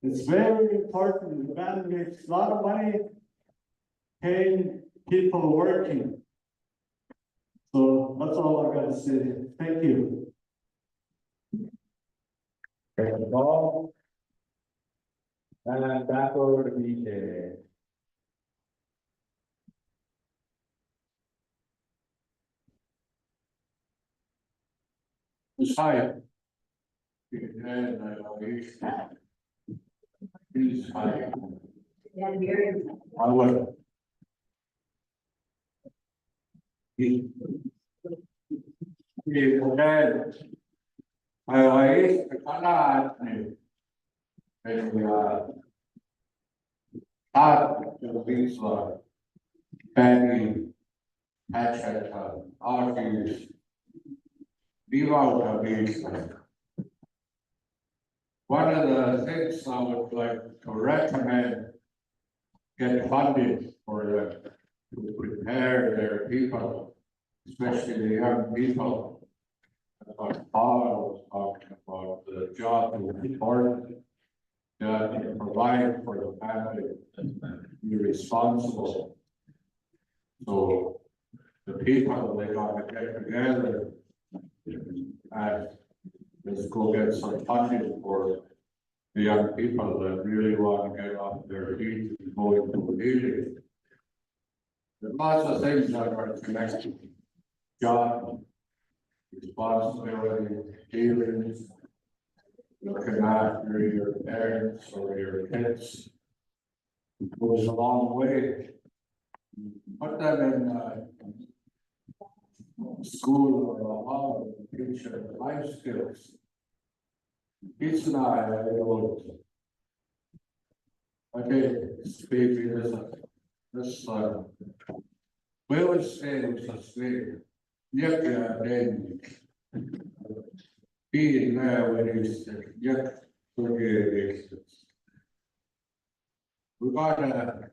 It's very important. The band makes a lot of money paying people working. So that's all I gotta say. Thank you. Thank you, Paul. And back over to BJ. Messiah. I will. One of the things I would like to recommend, get funded for them to prepare their people, especially the young people. What Paul was talking about, the job is important. That you provide for the family, you're responsible. So the people, they gotta get together and let's go get some funding for the young people that really want to get off their feet and go into healing. There's lots of things that are connected. Job, responsibility, healing, looking after your parents or your kids. It goes a long way. Put them in school or a hall, teach them life skills. It's not, okay, speaking this, we always say it's a slave. Yep, yeah, then. Being there when he's, yep, forgive. We gotta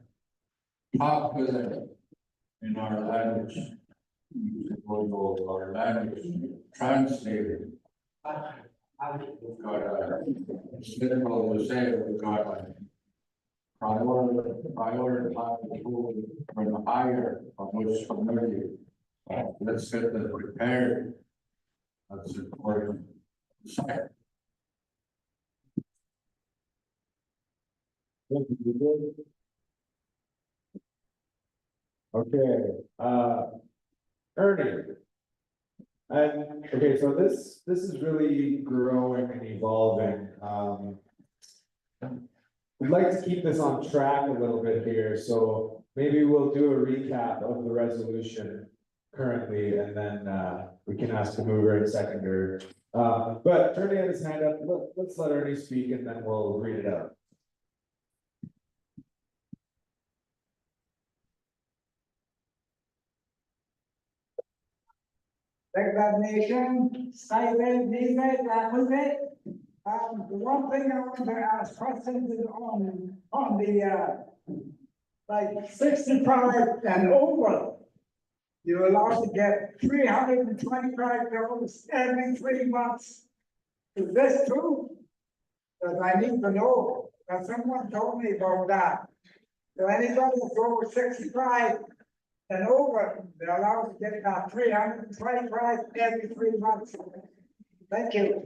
talk with them in our language. Our language translated. We've got a simple to say, we've got a prioritize from the higher from which community. Let's get them prepared. That's important. Okay, Ernie. And, okay, so this is really growing and evolving. We'd like to keep this on track a little bit here, so maybe we'll do a recap of the resolution currently, and then, we can ask the mover and seconder. But Ernie had his hand up, let's let Ernie speak and then we'll read it out. Reclamation, stipend, rebate, that was it. The one thing I want to ask questions is on the, like 65 and over. You're allowed to get $325 every 3 months. Is this true? Because I need to know, because someone told me about that. So anybody that's over 65 and over, they're allowed to get about $325 every 3 months. Thank you.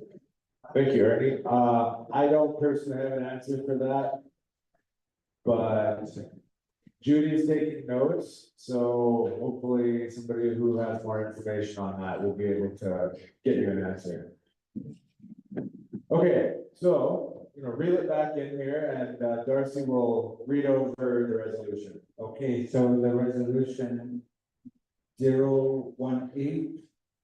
Thank you, Ernie. I don't personally have an answer for that. But Judy's taking notes, so hopefully somebody who has more information on that will be able to get you an answer. Okay, so, reel it back in here and Darcy will read over the resolution. Okay, so the resolution 018,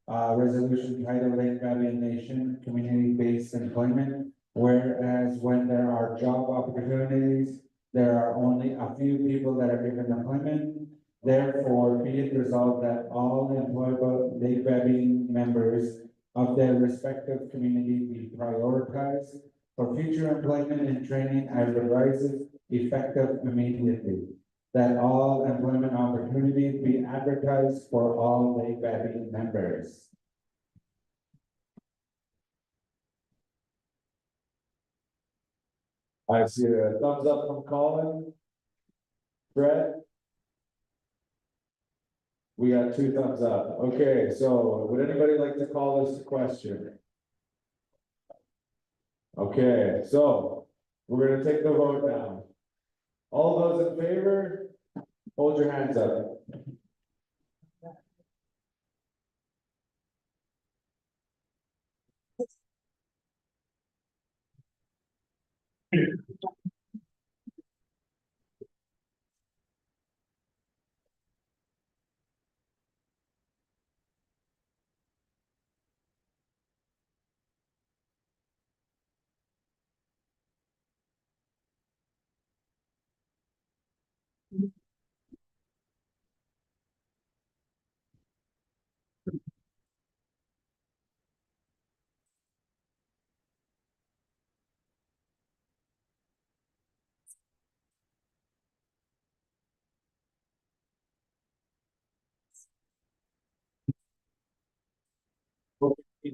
resolution titled Lake LBN Nation Community-Based Employment. Whereas when there are job opportunities, there are only a few people that are given employment. Therefore, be it resolved that all employable Lake LBN members of their respective community be prioritized for future employment and training as arises effective immediately. That all employment opportunities be advertised for all Lake Baby members. I see a thumbs up from Colin. Brett? We got 2 thumbs up. Okay, so would anybody like to call this a question? Okay, so we're gonna take the vote now. All those in favor, hold your hands up.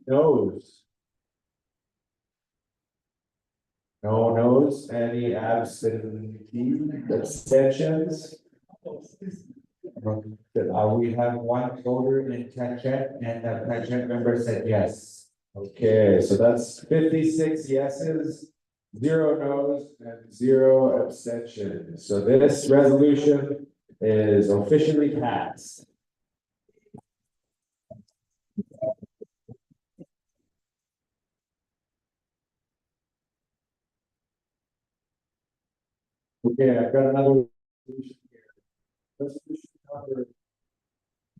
Noes. No noes, any abstentions? We have 1 voter in Tenchet and the Tenchet member said yes. Okay, so that's 56 yeses, 0 noes, and 0 abstentions. So this resolution is officially passed. Okay, I've got another resolution here. Resolution number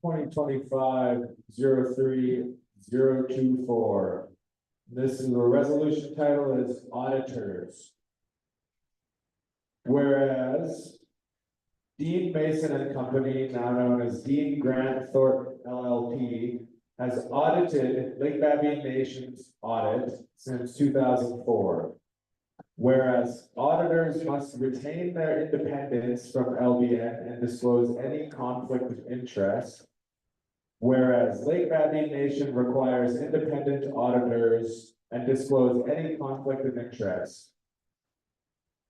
2025-03-024. This is the resolution title is auditors. Whereas Dean Mason and Company, now known as Dean Grant Thornton LLP, has audited Lake Baby Nation's audit since 2004. Whereas auditors must retain their independence from LBN and disclose any conflict of interest. Whereas Lake Baby Nation requires independent auditors and disclose any conflict of interest.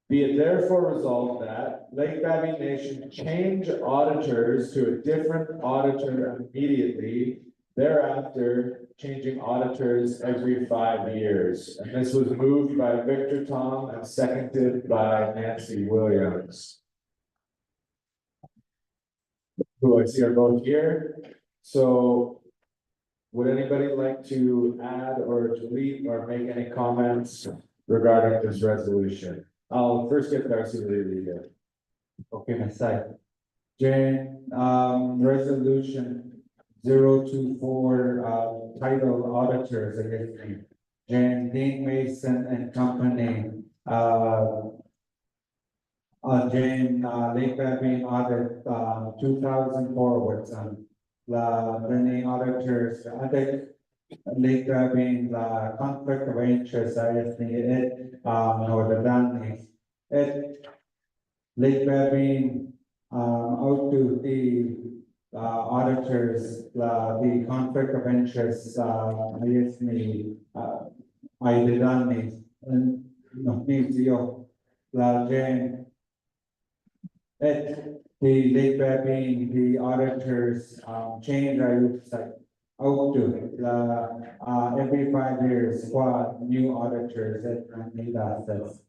Be it therefore resolved that Lake Baby Nation change auditors to a different auditor immediately, thereafter changing auditors every 5 years. And this was moved by Victor Tom and seconded by Nancy Williams. Who I see are both here. So would anybody like to add or delete or make any comments regarding this resolution? I'll first get Darcy to read it. Okay, my side. Jane, resolution 024, title auditors, I guess. Jane, Dean Mason and Company, Jane, Lake Baby audit, 2004 with many auditors, I think Lake Baby, conflict of interest, I just think it, or the done it, Lake Baby, out to the auditors, the conflict of interest, I guess me, I did on me, and no, needs you, Jane. The Lake Baby, the auditors, change our website out to, every 5 years, for new auditors that need assets.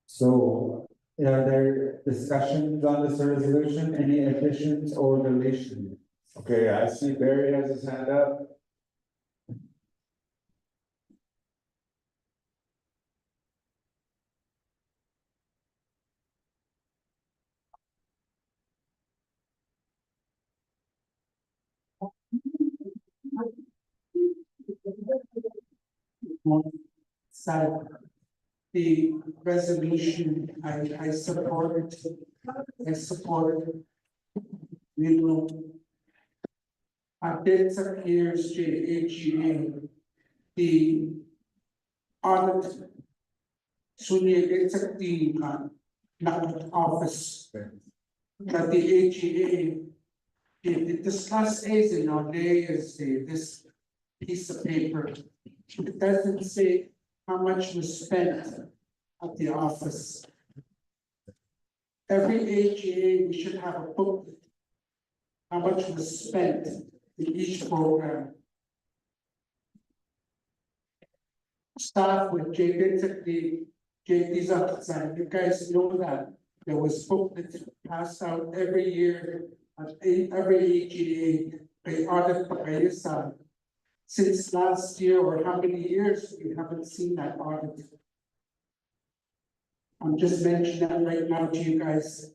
So, are there discussions on this resolution, any additions or deletions? Okay, I see Barry has his hand up. So the resolution, I support it. I support it. You know, updates appears to AGA, the audit Sunni executive office. That the AGA, it discusses in our day is this piece of paper. It doesn't say how much was spent at the office. Every AGA, we should have a booklet. How much was spent in each program. Staff with JD's you guys know that there was booklets passed out every year at every AGA by audit pa kayo sa. Since last year or how many years we haven't seen that audit. I'm just mentioning that right now to you guys.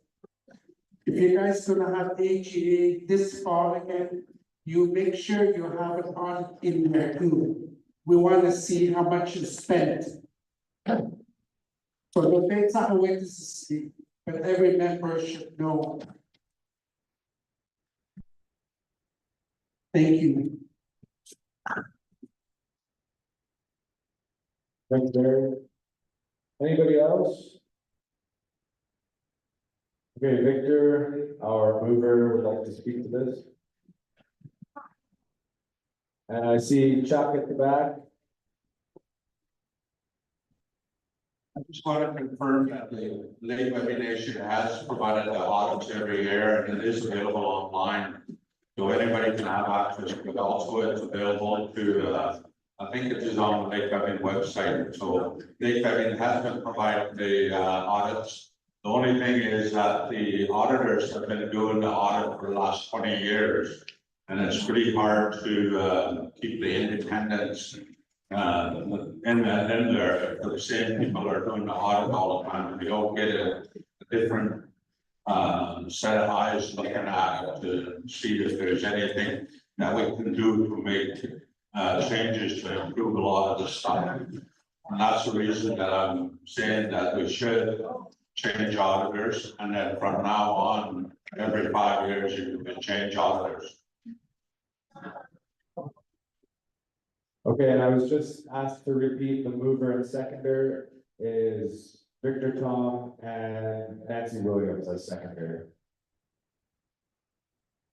If you guys gonna have AGA this fall again, you make sure you have an audit in there too. We wanna see how much is spent. So the things are wait to see, but every member should know. Thank you. Thanks, Barry. Anybody else? Okay, Victor, our mover, would like to speak to this. And I see Chuck at the back. I just want to confirm that the Lake Levy Nation has provided the audits every year and it is available online. So anybody can have access, but also it's available to, I think it is on the Lake Levy website. So Lake Levy has been providing the audits. The only thing is that the auditors have been doing the audit for the last 20 years. And it's pretty hard to keep the independence in there. The same people are doing the audit all the time. We don't get a different set of eyes looking at it to see if there's anything that we can do to make changes to improve a lot of the stuff. And that's the reason that I'm saying that we should change auditors, and then from now on, every 5 years, you can change auditors. Okay, and I was just asked to repeat the mover and seconder is Victor Tom and Nancy Williams as seconder.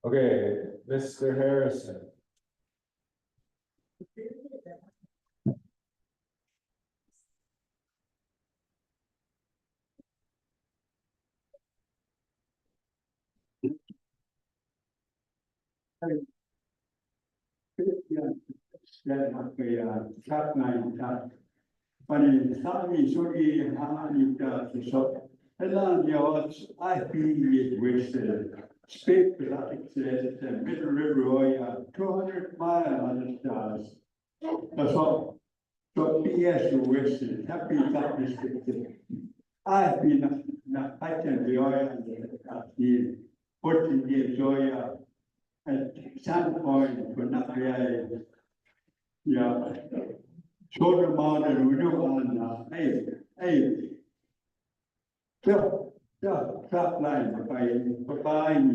Okay, Mr. Harrison. Top 9 top. Pani sami sogi hani ta so. Elan yawas I feel with speak like says the Middle River Oya 200 miles on the stars. That's all. So PS wish happy that district. I've been not fighting the oil and the 14 years oil at some point for not really. Yeah. Short amount of renewal on top line by the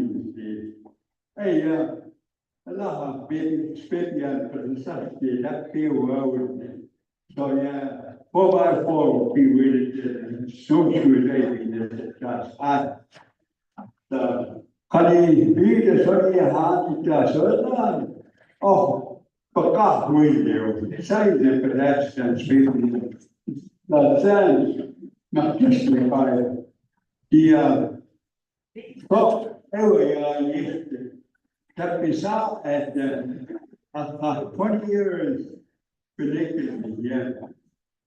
Allah have been special for the safety that be well with me. So yeah, 4x4 would be really so related that the honey be the sorry hard to so oh. But God will do, say the pedestrians people, the sense, not justify the anyway, that is out at 20 years predicted,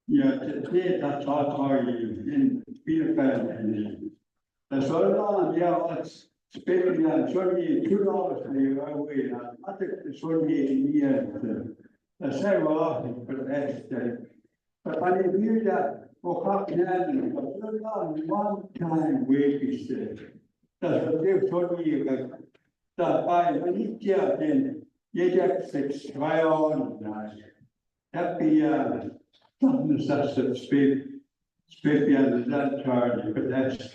yeah, today that's all in Peter Pan and the Solomon, yeah, what's speaking on $22 away, I think it's 28 years. The same often for that. But I knew that for happening, one time wages. That's what they told me that by when you get in, you get 6 trial and that be something such that speak on that charge, but that's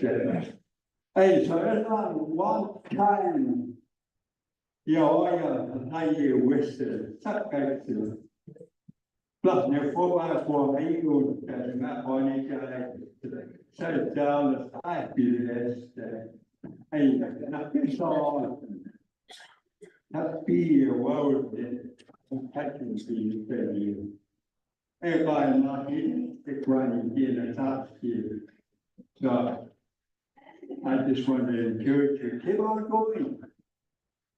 hey, so it's not one time. Yeah, I wish to suck back to Plus, they're 4x4 vehicles that are not on each other. Shut it down, the side is, hey, not this all. Not be a word that protecting you. Everybody not here, it's running here, the top here. So I just want to encourage you, keep on going.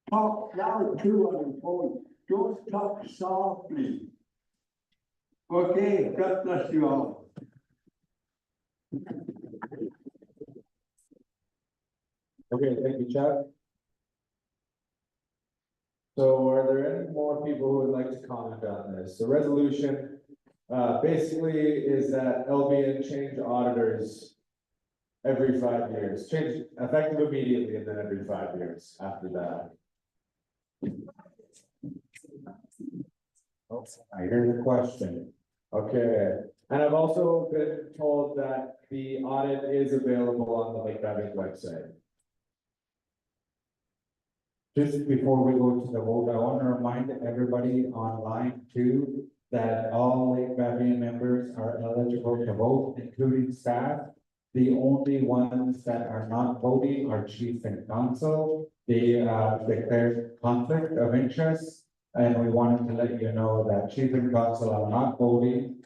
Talk loud too on the phone, don't talk softly. Okay, God bless you all. Okay, thank you, Chuck. So are there any more people who would like to comment on this? The resolution, basically is that LBN change auditors every 5 years, change effective immediately and then every 5 years after that. Oh, I hear the question. Okay, and I've also been told that the audit is available on the Lake Babbage website. Just before we go to the vote, I want to remind everybody online too, that all Lake Babbage members are eligible to vote, including staff. The only ones that are not voting are chief and council. They declared conflict of interest. And we wanted to let you know that chief and council are not voting.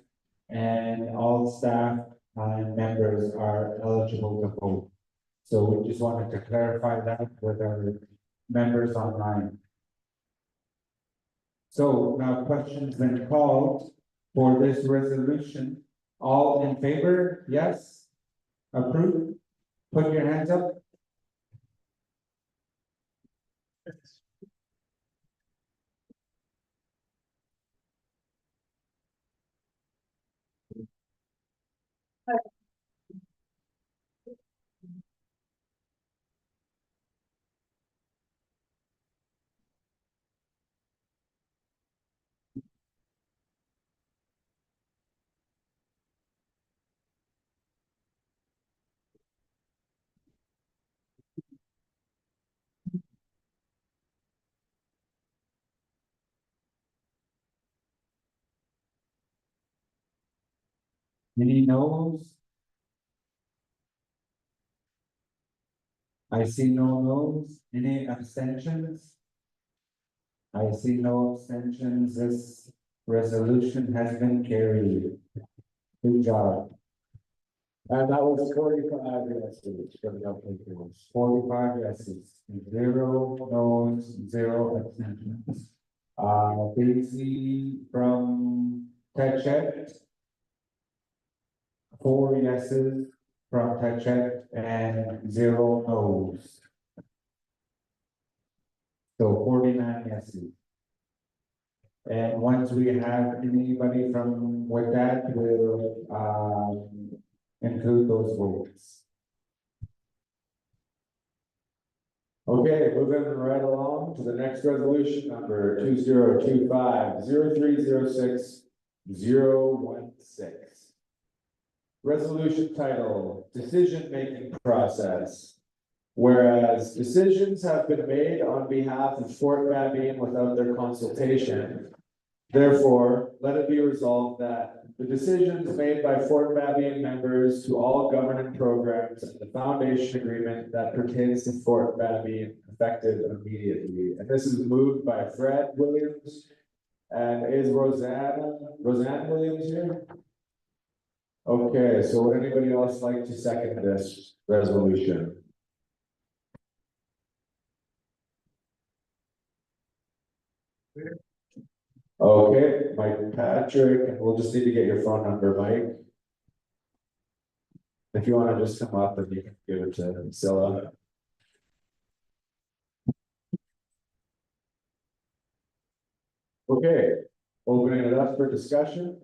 And all staff and members are eligible to vote. So we just wanted to clarify that with our members online. So now questions been called for this resolution. All in favor? Yes? Approved? Put your hands up. Any no's? I see no no's. Any abstentions? I see no abstentions. This resolution has been carried. Good job. And that was 45 yeses for the applications. 45 yeses, 0 no's, 0 abstentions. Daisy from Techet. 4 yeses from Techet and 0 no's. So 49 yeses. And once we have anybody from with that, we'll include those votes. Okay, moving right along to the next resolution number 2025-0306-016. Resolution title, decision-making process. Whereas decisions have been made on behalf of Fort Babbine without their consultation. Therefore, let it be resolved that the decisions made by Fort Babbine members to all government programs and the foundation agreement that pertains to Fort Babbine effective immediately. And this is moved by Fred Williams. And is Roseanne Williams here? Okay, so would anybody else like to second this resolution? Okay, Mike Patrick, and we'll just need to get your phone number, Mike. If you want to just come up and you can give it to Scylla. Okay, opening it up for discussion.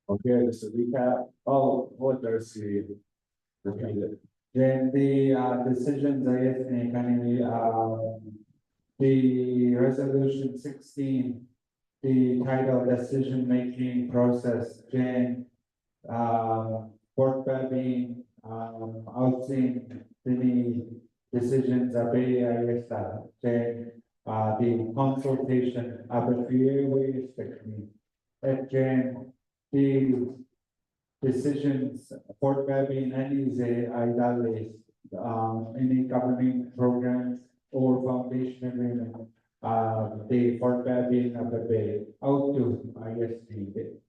Okay, just a recap. Oh, what Darcy repeat it. Then the decisions, I guess, any kind of The resolution 16, the title decision-making process, Jane. Port Babbing, outing, the decisions are very, Jane. The consultation, we expect me. And Jane, the decisions, Port Babbing, any say, any governing programs or foundation agreement, the Port Babbing of the Bay, out to ISD.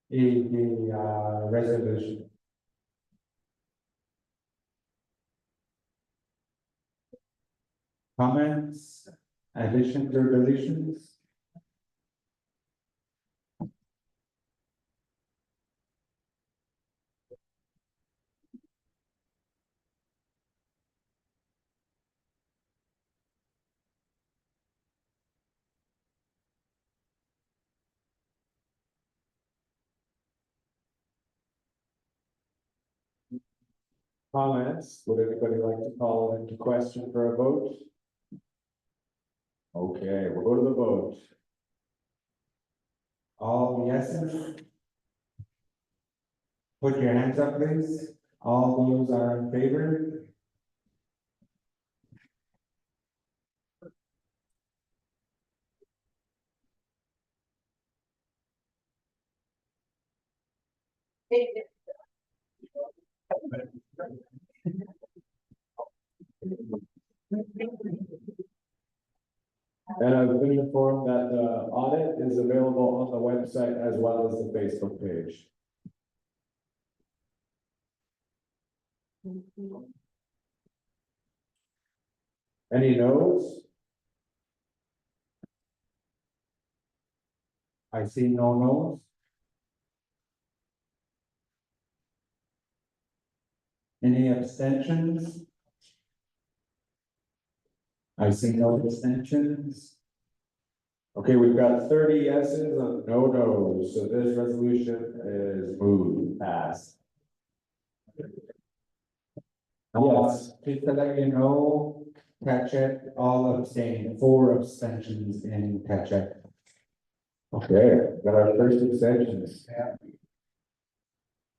The resolution. Comments, additions or deletions? Comments, would anybody like to call it into question for a vote? Okay, we'll go to the vote. All yeses? Put your hands up, please. All those are in favor? And I've been informed that the audit is available on the website as well as the Facebook page. Any no's? I see no no's. Any abstentions? I see no abstentions. Okay, we've got 30 yeses and no no's, so this resolution is moved, passed. Yes, just to let you know, Ketchuk, all abstain, 4 abstentions in Ketchuk. Okay, got our first abstentions. Yeah.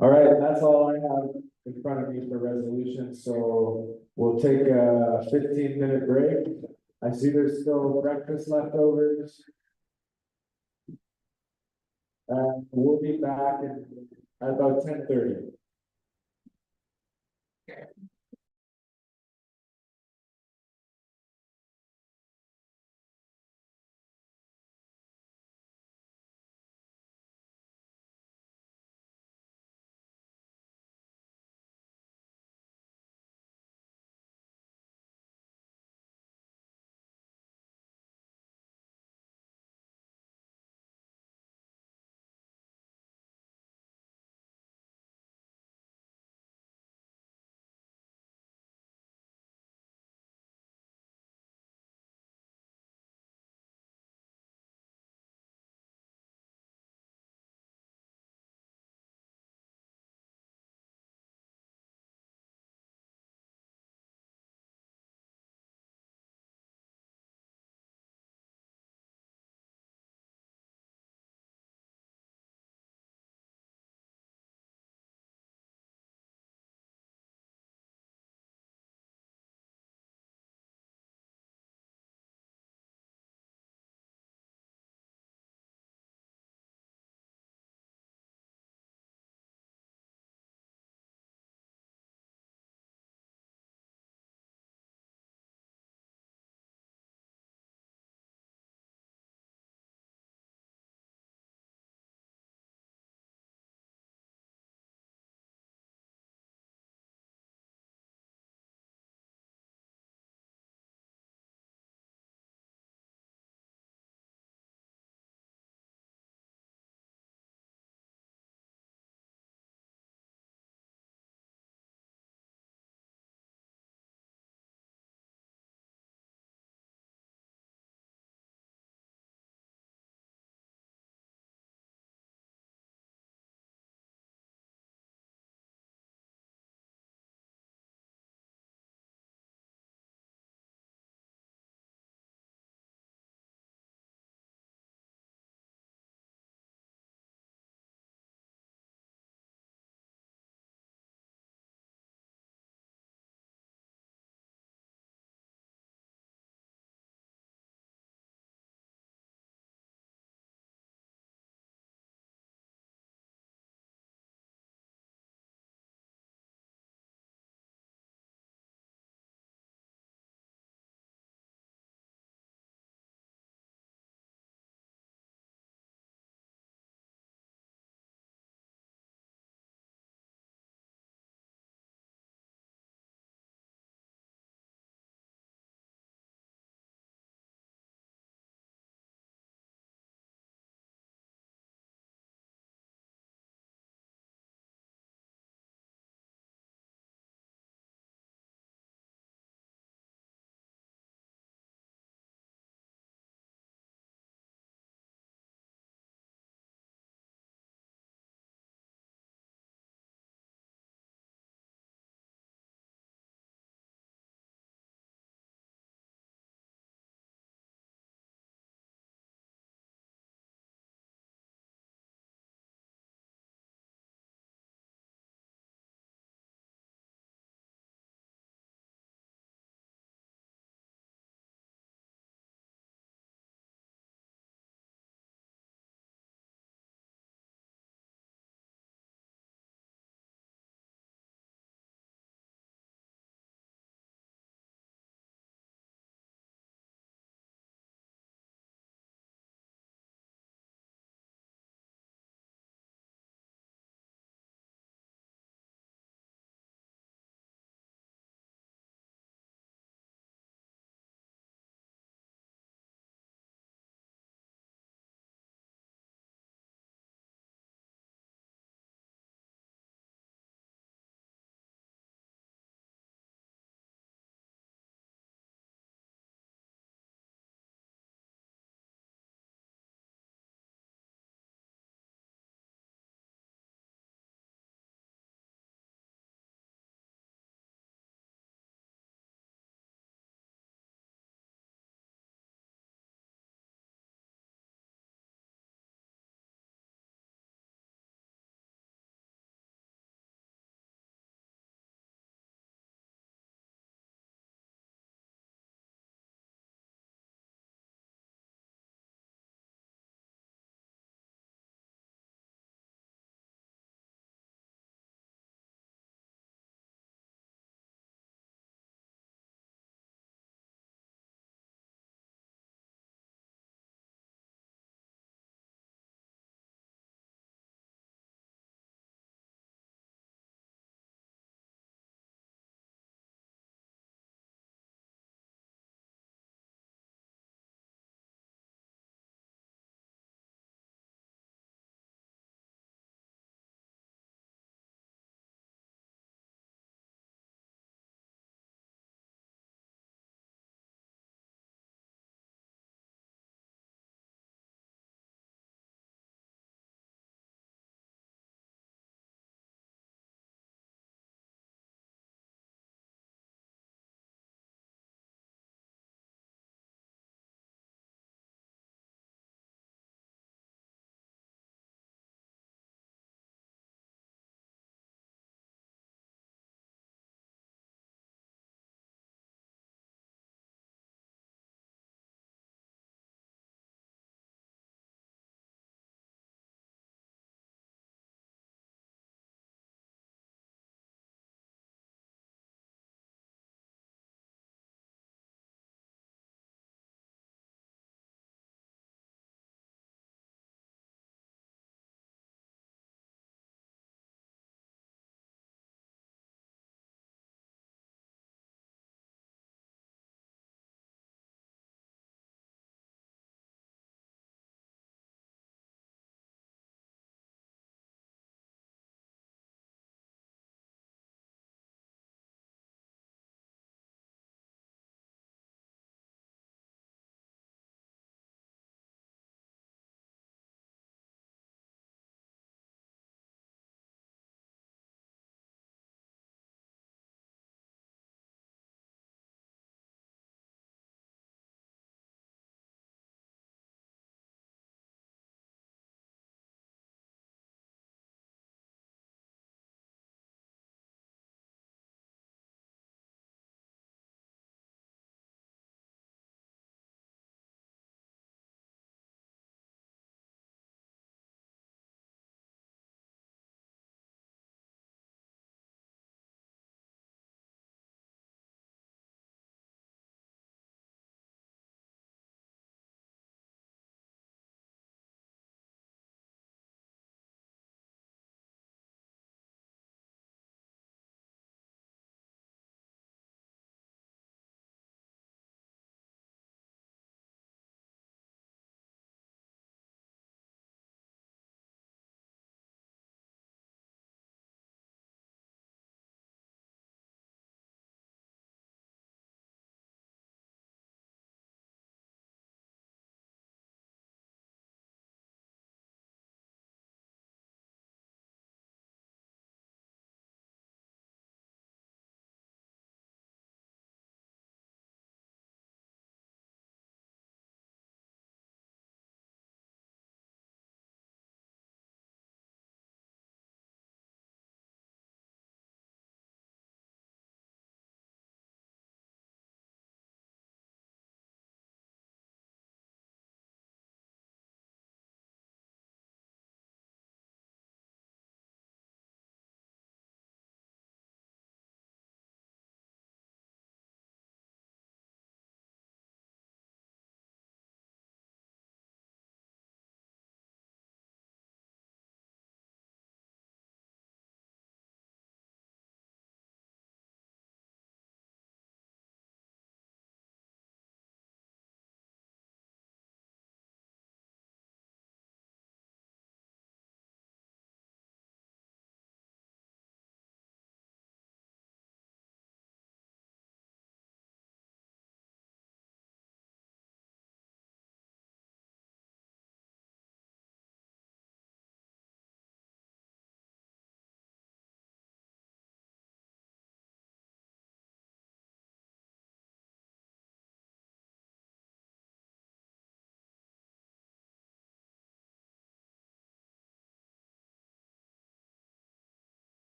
All right, that's all I have in front of me for resolutions, so we'll take a 15-minute break. I see there's still breakfast leftovers. We'll be back at about 10:30.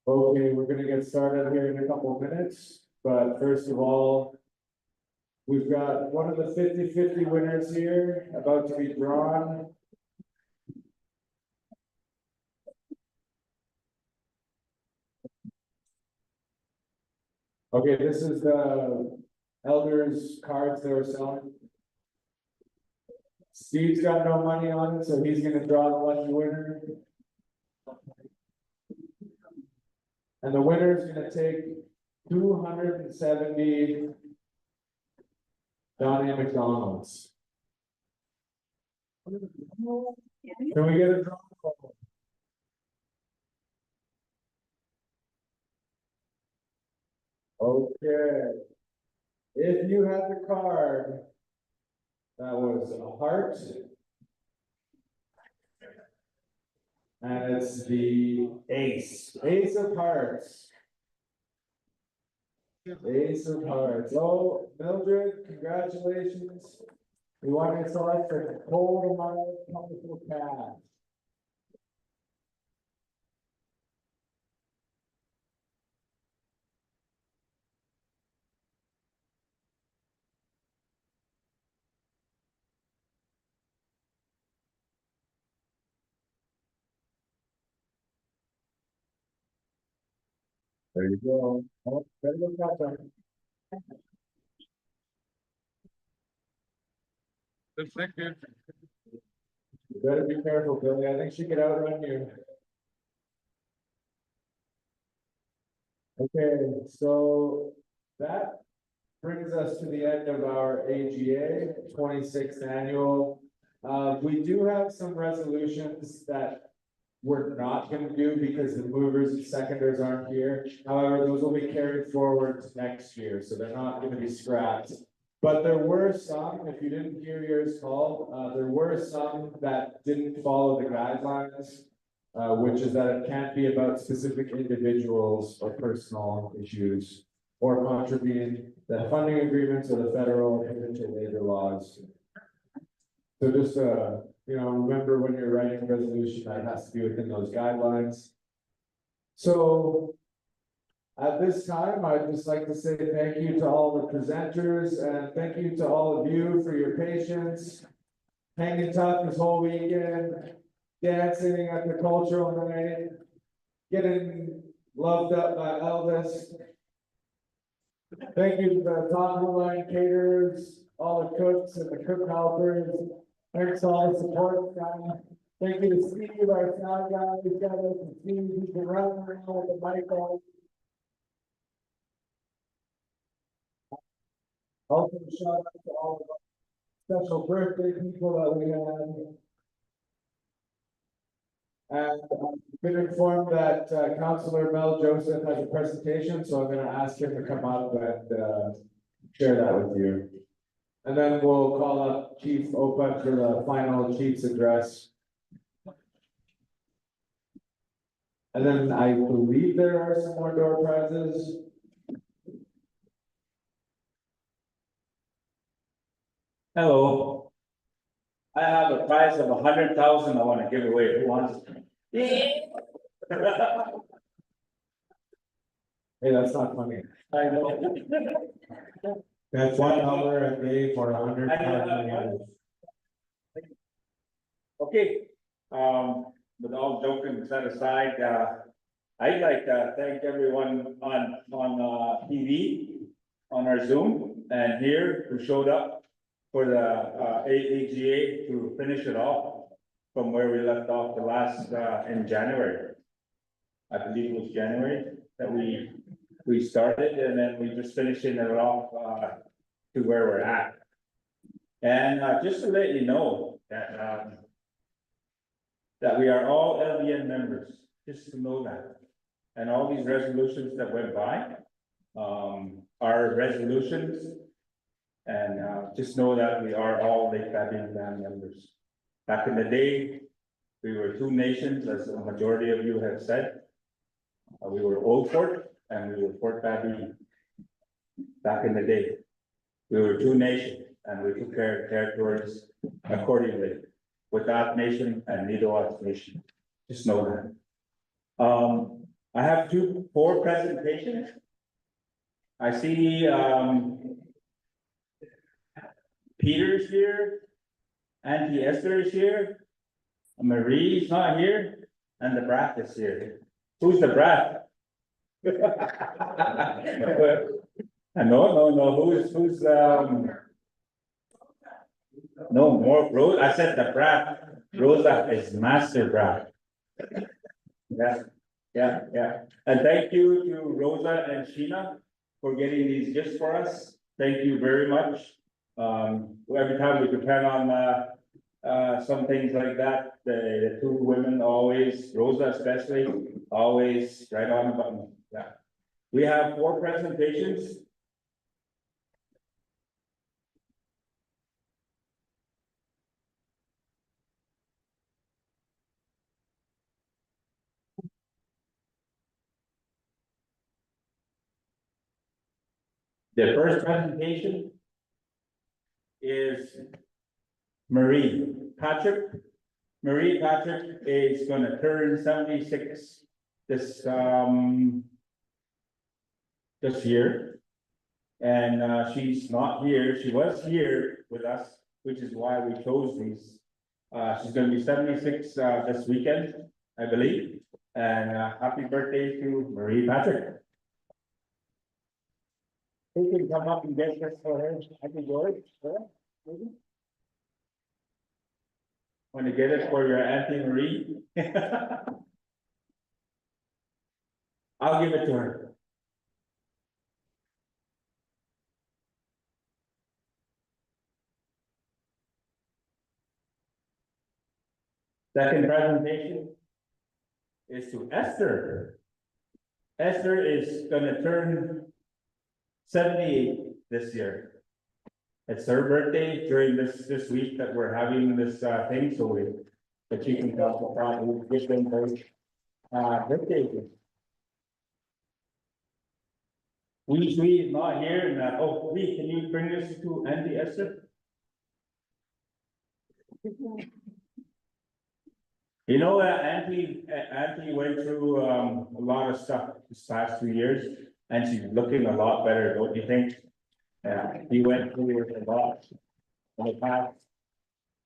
Okay, we're gonna get started here in a couple of minutes, but first of all, we've got one of the 50-50 winners here about to be drawn. Okay, this is the elders cards they were selling. Steve's got no money on it, so he's gonna draw the lucky winner. And the winner is gonna take 270 Donnie McDonald's. Can we get a draw? Okay. If you had the card, that was a heart. And it's the ace of hearts. Ace of hearts. Oh, Mildred, congratulations. We want to select a cold amount of wonderful cash. There you go. Oh, better look out there. You better be careful, Billy. I think she could outrun you. Okay, so that brings us to the end of our AGA 26th annual. We do have some resolutions that we're not gonna do because the movers and seconders aren't here. However, those will be carried forward to next year, so they're not gonna be scrapped. But there were some, if you didn't hear yours called, there were some that didn't follow the guidelines. Which is that it can't be about specific individuals or personal issues. Or contravene the funding agreements or the federal or provincial labor laws. So just, remember when you're writing a resolution, that has to be within those guidelines. So. At this time, I'd just like to say thank you to all the presenters and thank you to all of you for your patience. Hanging tough this whole weekend, dancing at the cultural night, getting loved up by Elvis. Thank you to the top of the line caterers, all the cooks and the cook helpers. Thanks to all the support staff. Thank you to Steve, our sound guy, who's got us, and Steve, who's been running around with the mic on. Also, shout out to all of our special birthday people that we had. And I've been informed that Councillor Mel Joseph has a presentation, so I'm gonna ask him to come up and share that with you. And then we'll call up Chief Opa for the final chief's address. And then I believe there are some more door prizes. Hello. I have a prize of 100,000 I want to give away. Who wants it? Hey, that's not funny. I know. That's $1 a day for 100,000. Okay, with all joking set aside, I'd like to thank everyone on TV, on our Zoom, and here who showed up for the AGA to finish it off from where we left off the last in January. I believe it was January that we started, and then we just finishing it off to where we're at. And just to let you know that that we are all LBN members, just to know that. And all these resolutions that went by are resolutions. And just know that we are all Lake Babian Band members. Back in the day, we were two nations, as the majority of you have said. We were Old Fort and we were Fort Babian. Back in the day, we were two nations and we took care of territories accordingly. With that nation and Nidoat nation, just know that. I have four presentations. I see Peter's here, Auntie Esther is here, Marie's not here, and the brat is here. Who's the brat? No, who's no more Rose. I said the brat. Rosa is master brat. Yeah. And thank you to Rosa and Sheena for getting these gifts for us. Thank you very much. Every time we depend on some things like that, the two women always, Rosa especially, always right on the button. Yeah. We have 4 presentations. The first presentation is Marie Patrick. Marie Patrick is going to turn 76 this year. And she's not here. She was here with us, which is why we chose these. She's going to be 76 this weekend, I believe. And happy birthday to Marie Patrick. Who can come up and get this for her? I can go it. Want to get it for your Auntie Marie? I'll give it to her. Second presentation is to Esther. Esther is gonna turn 78 this year. It's her birthday during this week that we're having this thing, so that you can probably give them her birthday gift. We is not here, and oh, please, can you bring this to Auntie Esther? You know, Auntie went through a lot of stuff this past 2 years, and she's looking a lot better, don't you think? He went through a lot in the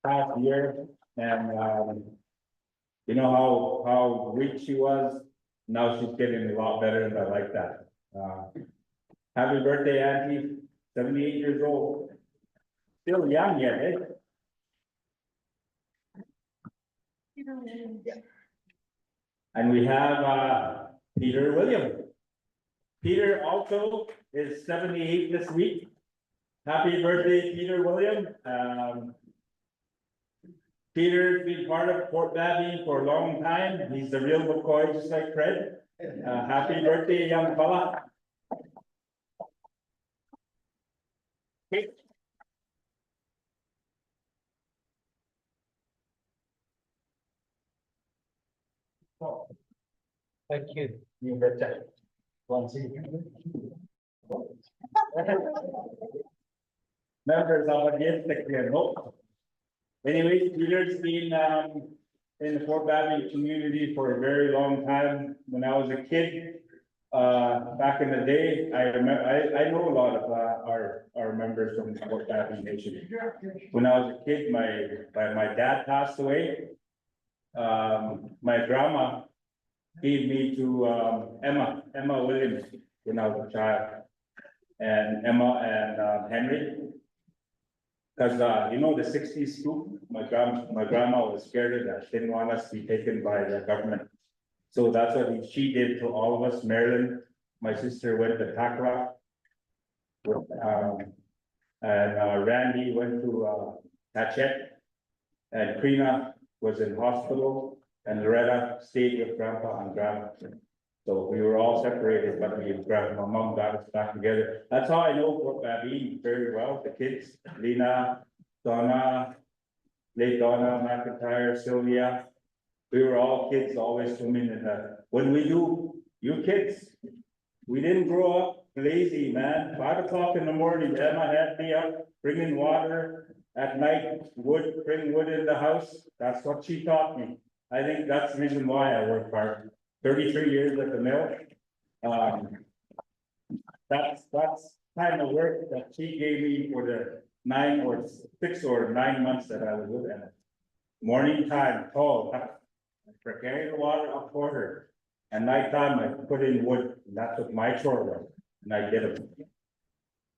past year, and you know how weak she was. Now she's getting a lot better, and I like that. Happy birthday, Auntie! 78 years old, still young yet, eh? And we have Peter William. Peter also is 78 this week. Happy birthday, Peter William. Peter's been part of Port Babby for a long time. He's the real McCoy, just like Fred. Happy birthday, young fella. Okay. Thank you. You betcha. One second. Members of the guest, anyways, Peter's been in the Fort Babby community for a very long time. When I was a kid, back in the day, I know a lot of our members from the Fort Babby Nation. When I was a kid, my dad passed away. My grandma gave me to Emma Williams when I was a child, and Emma and Henry. Because you know the 60s scoop, my grandma was scared of that. She didn't want us to be taken by the government. So that's what she did to all of us. Marilyn, my sister went to Takra. And Randy went to Tachet. And Krina was in hospital, and Loretta stayed with Grandpa and Grandma. So we were all separated, but my mom got us back together. That's how I know Fort Babby very well. The kids, Lena, Donna, late Donna McIntyre, Sylvia. We were all kids, always swimming in the. When we do, you kids, we didn't grow up lazy, man. 5 o'clock in the morning, Emma had me up bringing water. At night, bring wood in the house. That's what she taught me. I think that's the reason why I work hard. 33 years at the mill. That's kind of work that she gave me for the 6 or 9 months that I was with her. Morning time, tall, for carrying the water up for her. And nighttime, I put in wood. And that's what my chore was, and I did it.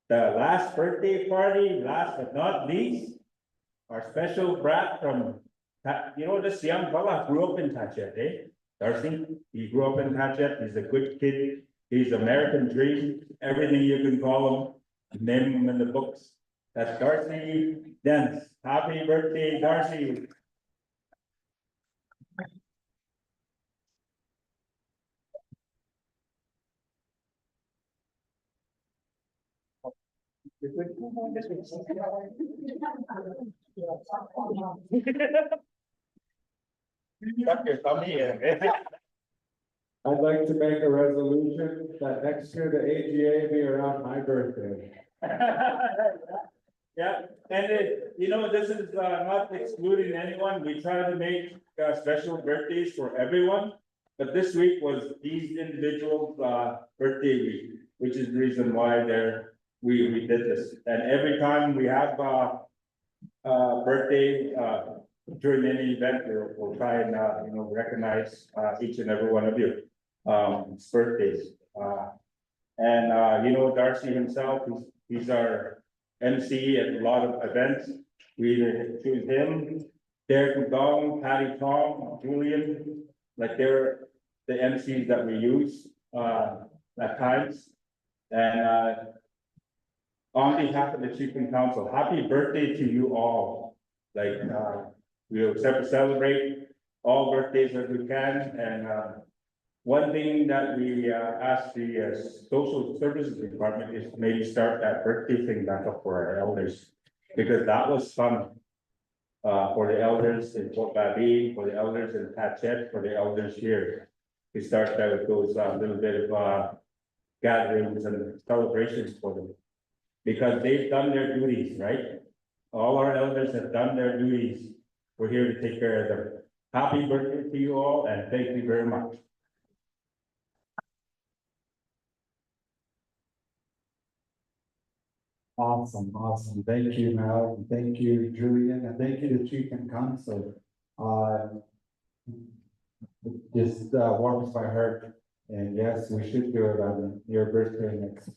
The last birthday party, last but not least, our special brat from, you know, this young fella grew up in Tachet, eh? Darcy, he grew up in Tachet. He's a good kid. He's American dream, everything you can call him, name him in the books. That's Darcy Dents. Happy birthday, Darcy. I'd like to make a resolution that next year the AGA be around my birthday. Yeah, and you know, this is not excluding anyone. We try to make special birthdays for everyone. But this week was these individuals' birthday week, which is the reason why we did this. And every time we have birthday during any event, we'll try and you know, recognize each and every one of you birthdays. And you know, Darcy himself, he's our MC at a lot of events. We either choose him, Derek McDonald, Patty Tom, Julian, like they're the MCs that we use, at times. And, on behalf of the chief and council, happy birthday to you all. Like, we'll celebrate all birthdays as we can, and, one thing that we, asked the, social services department is to maybe start that birthday thing back up for our elders, because that was fun. For the elders in Fort Babine, for the elders in Patchet, for the elders here. We start that with those, little bit of, gatherings and celebrations for them. Because they've done their duties, right? All our elders have done their duties. We're here to take care of them. Happy birthday to you all, and thank you very much. Awesome, awesome. Thank you, Mel. And thank you, Julian, and thank you to Chief and Council. Just warms my heart. And yes, we should do it on your birthday next.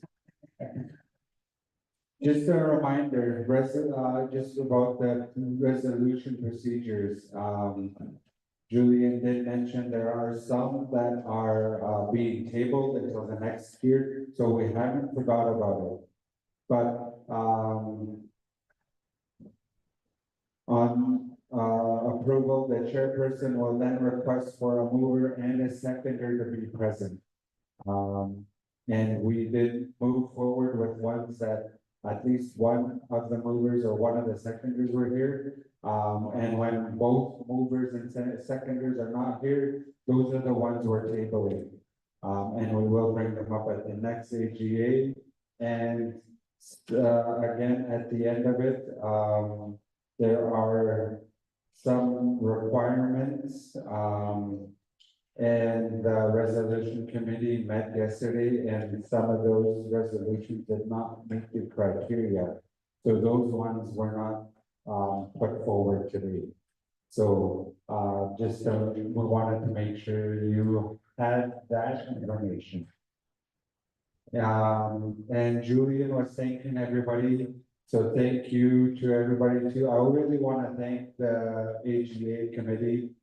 Just a reminder, just about the resolution procedures. Julian did mention there are some that are being tabled until the next year, so we haven't forgot about it. But on approval, the chairperson will then request for a mover and a seconder to be present. And we did move forward with ones that at least one of the movers or one of the seconders were here. And when both movers and seconders are not here, those are the ones we're tabling. And we will bring them up at the next AGA. And again, at the end of it, there are some requirements. And the resolution committee met yesterday, and some of those resolutions did not meet the criteria. So those ones were not put forward today. So just we wanted to make sure you had that information. And Julian was thanking everybody. So thank you to everybody too. I really want to thank the AGA committee.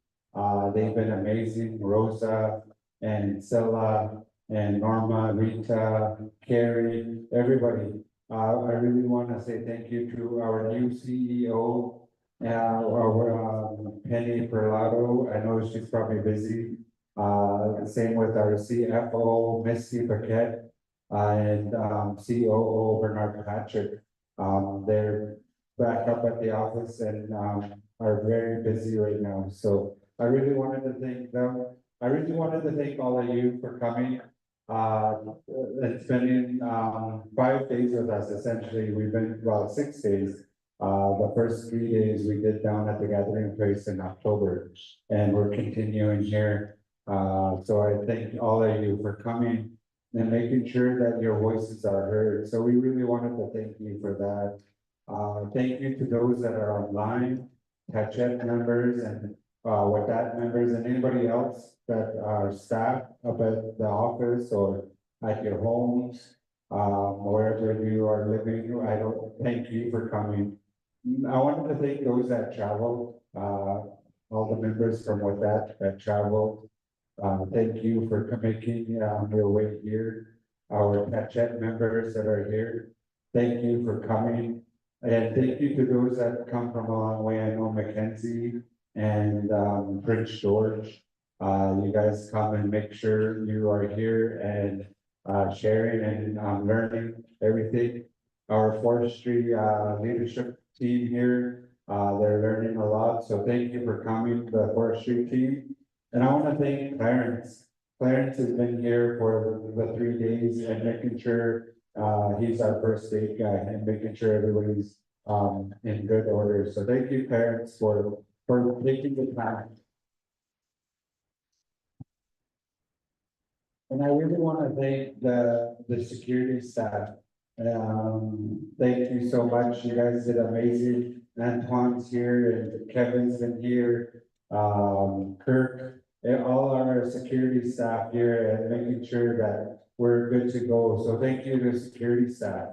They've been amazing. Rosa and Silla and Norma, Rita, Carrie, everybody. I really want to say thank you to our new CEO, Penny Perlato. I know she's probably busy. Same with our CFO, Misty Paquette, and COO Bernard Patrick. They're back up at the office and are very busy right now. So I really wanted to thank them. I really wanted to thank all of you for coming. And spending 5 days with us. Essentially, we've been, well, 6 days. The first 3 days we did down at the gathering place in October, and we're continuing here. So I thank all of you for coming and making sure that your voices are heard. So we really wanted to thank you for that. Thank you to those that are online, Tachet members and with that members and anybody else that are staff up at the office or at your homes, wherever you are living. I don't thank you for coming. I wanted to thank those that traveled, all the members from with that traveled. Thank you for making your way here. Our Tachet members that are here, thank you for coming. And thank you to those that come from a long way. I know Mackenzie and Prince George. You guys come and make sure you are here and sharing and learning everything. Our forestry leadership team here, they're learning a lot. So thank you for coming, the forestry team. And I want to thank Clarence. Clarence has been here for the 3 days and making sure he's our first aid guy and making sure everybody's in good order. So thank you, Clarence, for taking the time. And I really want to thank the security staff. Thank you so much. You guys did amazing. Antoine's here and Kevin's been here. Kirk, and all our security staff here and making sure that we're good to go. So thank you to security staff.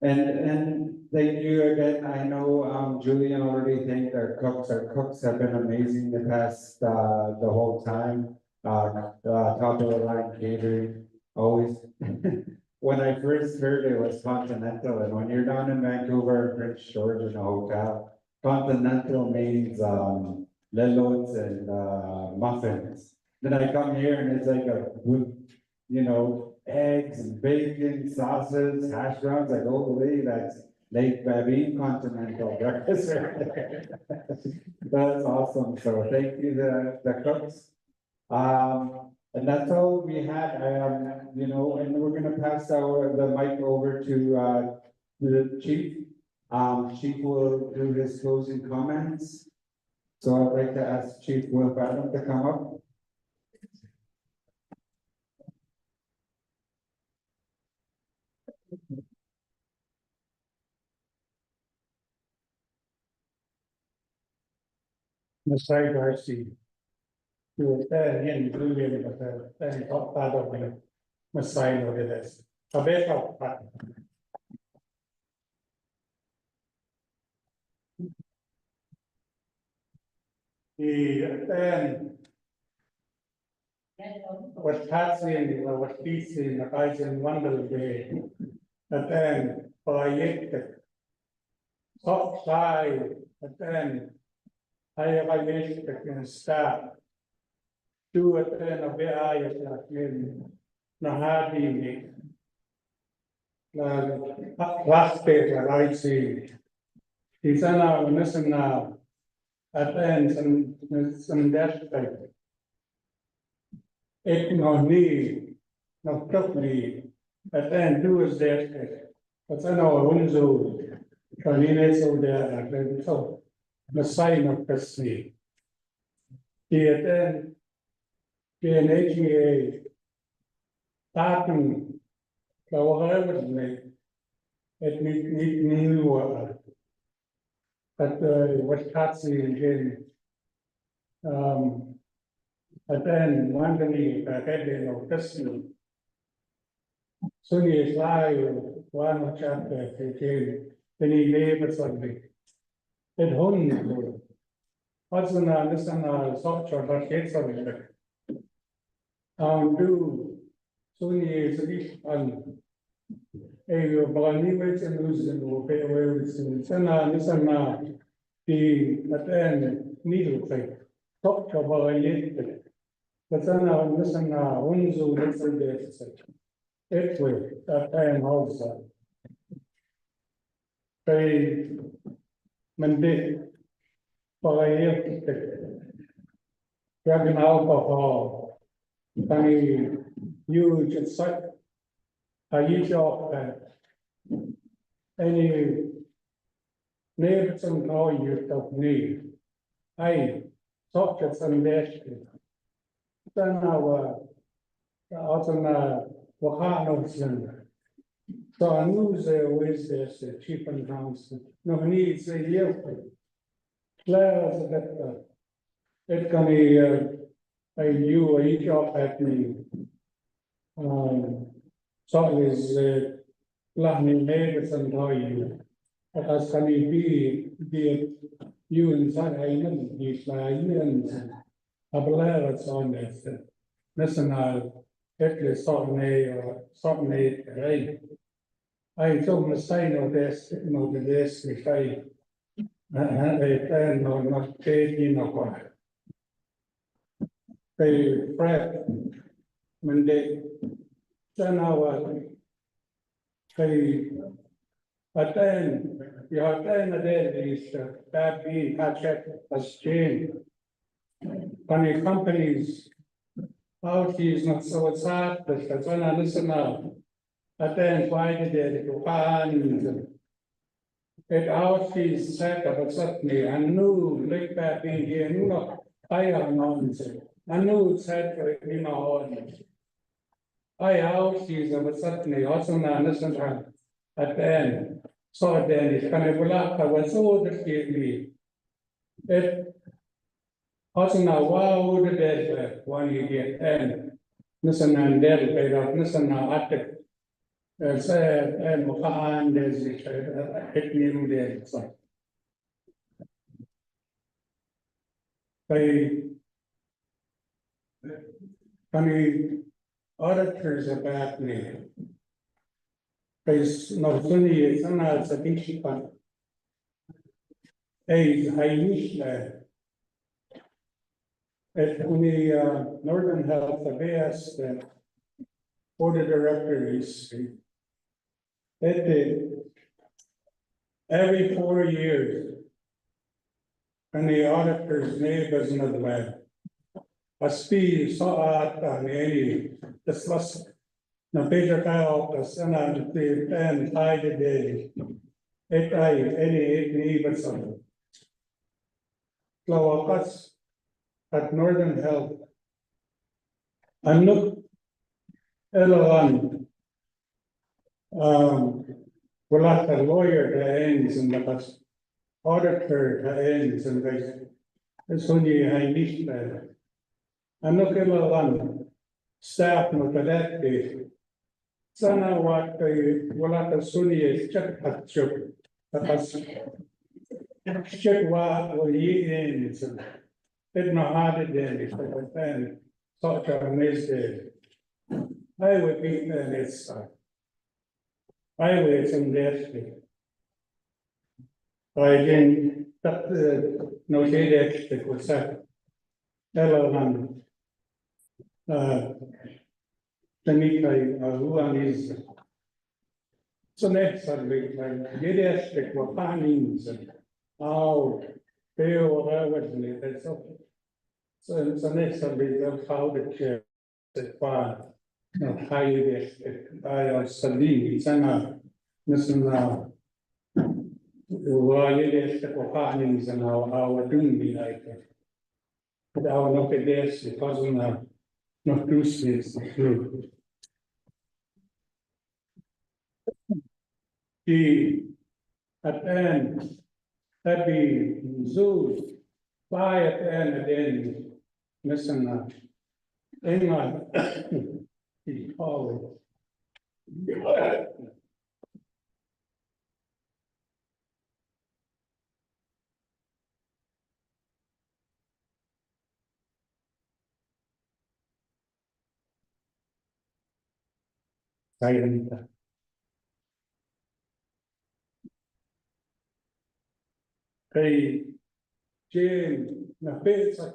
And thank you again. I know, Julian already thanked our cooks. Our cooks have been amazing the past, the whole time. Top of the line catering, always. When I first heard it was continental, and when you're down in Vancouver, Prince George in a hotel, continental means, lilots and, muffins. Then I come here and it's like eggs and bacon, sausages, hash browns, like, holy, that's Lake Babine continental breakfast. That's awesome, so thank you, the cooks. And that's all we had, and we're gonna pass the mic over to, the chief. Chief will do his closing comments. So I'd like to ask Chief Will Adam to come up. Masai Garci. You were in Julian, but then top part of the Masai over this. A bit of part. Then what passing or what teaching, the guys in Wonder Day, and then project, soft side, and then I evaluate staff. Do it then a bit higher in Nahadi. Last day, I see. He's now missing now. At the end, some death type. It no need, no properly. At the end, do is death type. But I know I wouldn't do. Canines over there, and so the sign of the sea. He at the end, the AGA, starting, the whatever it need new water. But what Katsi again, but then one day I had of Christmas. So he is live, one chapter again, then he labor something. It home. What's in this and soft or but get something. Do so he is a bit on. You're born with and losing will pay away with this and the at the end needle plate. Top of our yet. But then I listen now, one zoo next to the it way that time also. They mandate for a year. Drug and alcohol. Any huge and such. I use off any neighbors and how you of need. I talk to some dash. Then our also Wakano. So I knew there was this cheap and grounds. No needs a year. Players that it can be a you each of at me. So is Lahni neighbors and how you. As can be you inside island, you fly and a blair on this. National, it certainly, right? I told the sign of this, if I no, not taking no. They prep when they turn our but then you have then is that being check as change. Funny companies, how she's not so sad, but that's when I listen now. But then why did they go on? It how she's sad, but certainly I knew like that being here, no, I am not. I knew it's sad for it, I how she's but certainly also now listen to her. At the end, so then it's kind of like I was so that me. It also now, wow, the dead one you get and listen and dead, listen now at it. المقاعد حكمي ودير صح funny auditors about me. Because no funny is not a big fun. Hey, I wish that. At the Northern Health Affairs, the board of directors. Every 4 years. And the auditors neighbors in the land. A speed saw out on any, this was. Na bigger kyle, the son of the and high the day. Any even something. Flow of us at Northern Health. I'm not L1. We're like the lawyer that ends and the auditor that ends and it's only I need that. I'm not L1. Staff not that day. Sana what wala ka suni is check at chok. Tapos check wa yi in so it no hard then if the fan such a mistake. I would be an it's I would some there. I didn't no say that it was that hello who is so next week, get aspect what findings and how they or that's okay. So next week, how the chair the far how you get I studying it's an listen now. Why you get the findings and how doing be like but our not the best because not do this through. At the end, that be zoos, fly at the end again, listen, England, he called. Hey, Jane, na pizza.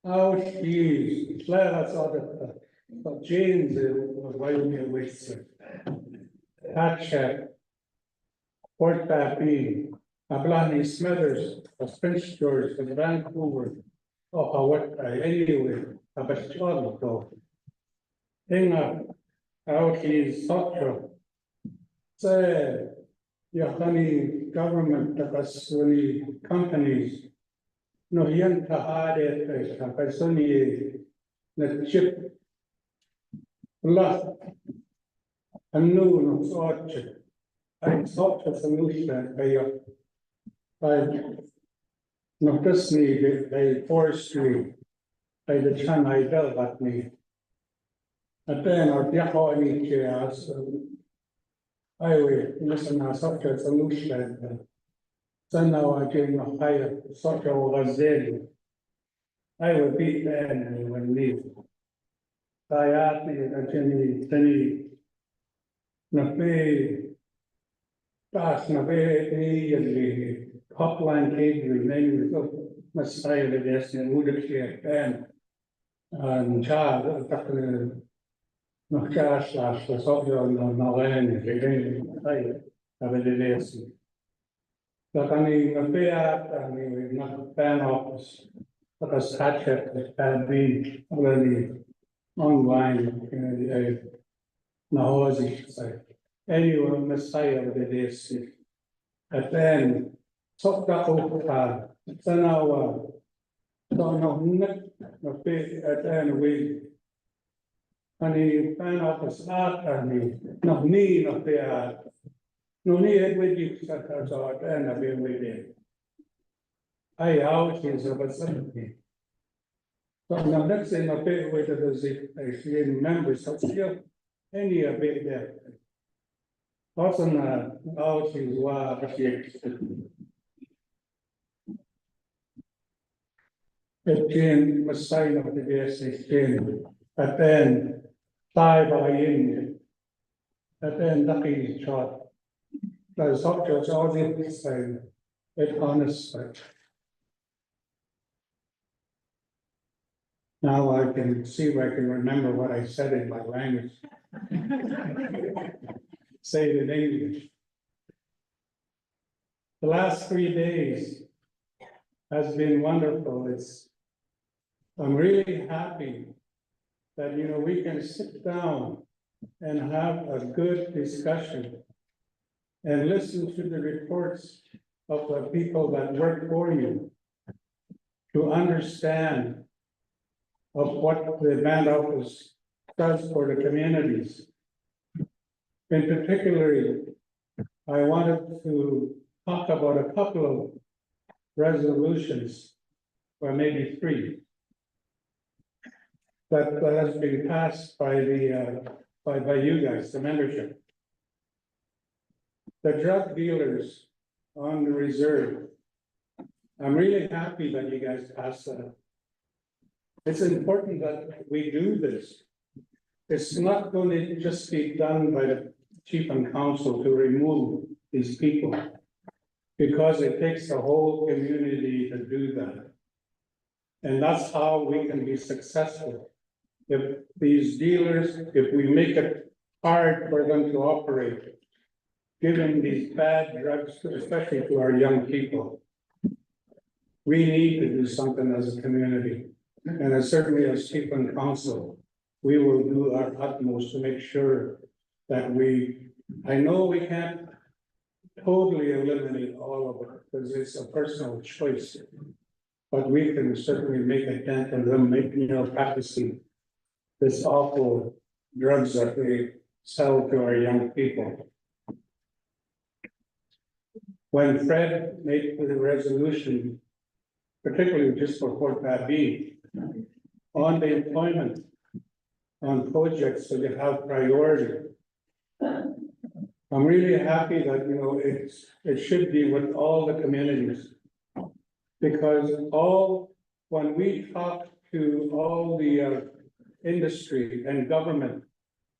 Oh, she's glad I saw that. But Jane's was waiting me with Hatchet, Port Pappy, Ablani Smithers, Prince George, Vancouver. Oh, what anyway, a Bashorno. Inga, out he's Sotra. Say, your honey government, the companies. No, young Tahade, Pasoni, the chip. Plus, a new sort. I sought a solution by not just me, by forestry, by the time I dealt at me. And then our Yahweh chaos. I will listen to such a solution. So now I came a higher such a was I will beat the enemy when leave. I asked me any Nafe Pass Nafe and Hotline Catering, name of Messiah the Destiny would have shared and child no cash last was all your no land again. I have a delay. But I mean, a fair, I mean, not fan office, but a statute had been already online. Now, as I say, anyway, Messiah of the days. At then, top that over, it's an hour. Don't no pay at any way. And the fan office art, I mean, no need of the art. No need with you, such as art, and I've been with it. I always of a something. So now let's say my pay with the members of skill. Hindi big there. Also, out is what Fifteen Messiah of the DS16, at then five in, at then lucky shot. There's up to all the same, it honest. Now I can see if I can remember what I said in my language. Say it in English. The last 3 days has been wonderful. I'm really happy that, we can sit down and have a good discussion and listen to the reports of the people that work for you to understand of what the land office does for the communities. In particular, I wanted to talk about a couple of resolutions, or maybe 3, that has been passed by by you guys, the membership. The drug dealers on the reserve. I'm really happy that you guys passed that. It's important that we do this. It's not going to just be done by the chief and council to remove these people, because it takes the whole community to do that. And that's how we can be successful. If these dealers, if we make it hard for them to operate, giving these bad drugs, especially to our young people, we need to do something as a community. And certainly as chief and council, we will do our utmost to make sure that I know we can't totally eliminate all of it, because it's a personal choice. But we can certainly make a dent in them, practicing this awful drugs that they sell to our young people. When Fred made the resolution, particularly just for Fort Babby, on the employment, on projects, so you have priority. I'm really happy that, it should be with all the communities. Because when we talk to all the industry and government,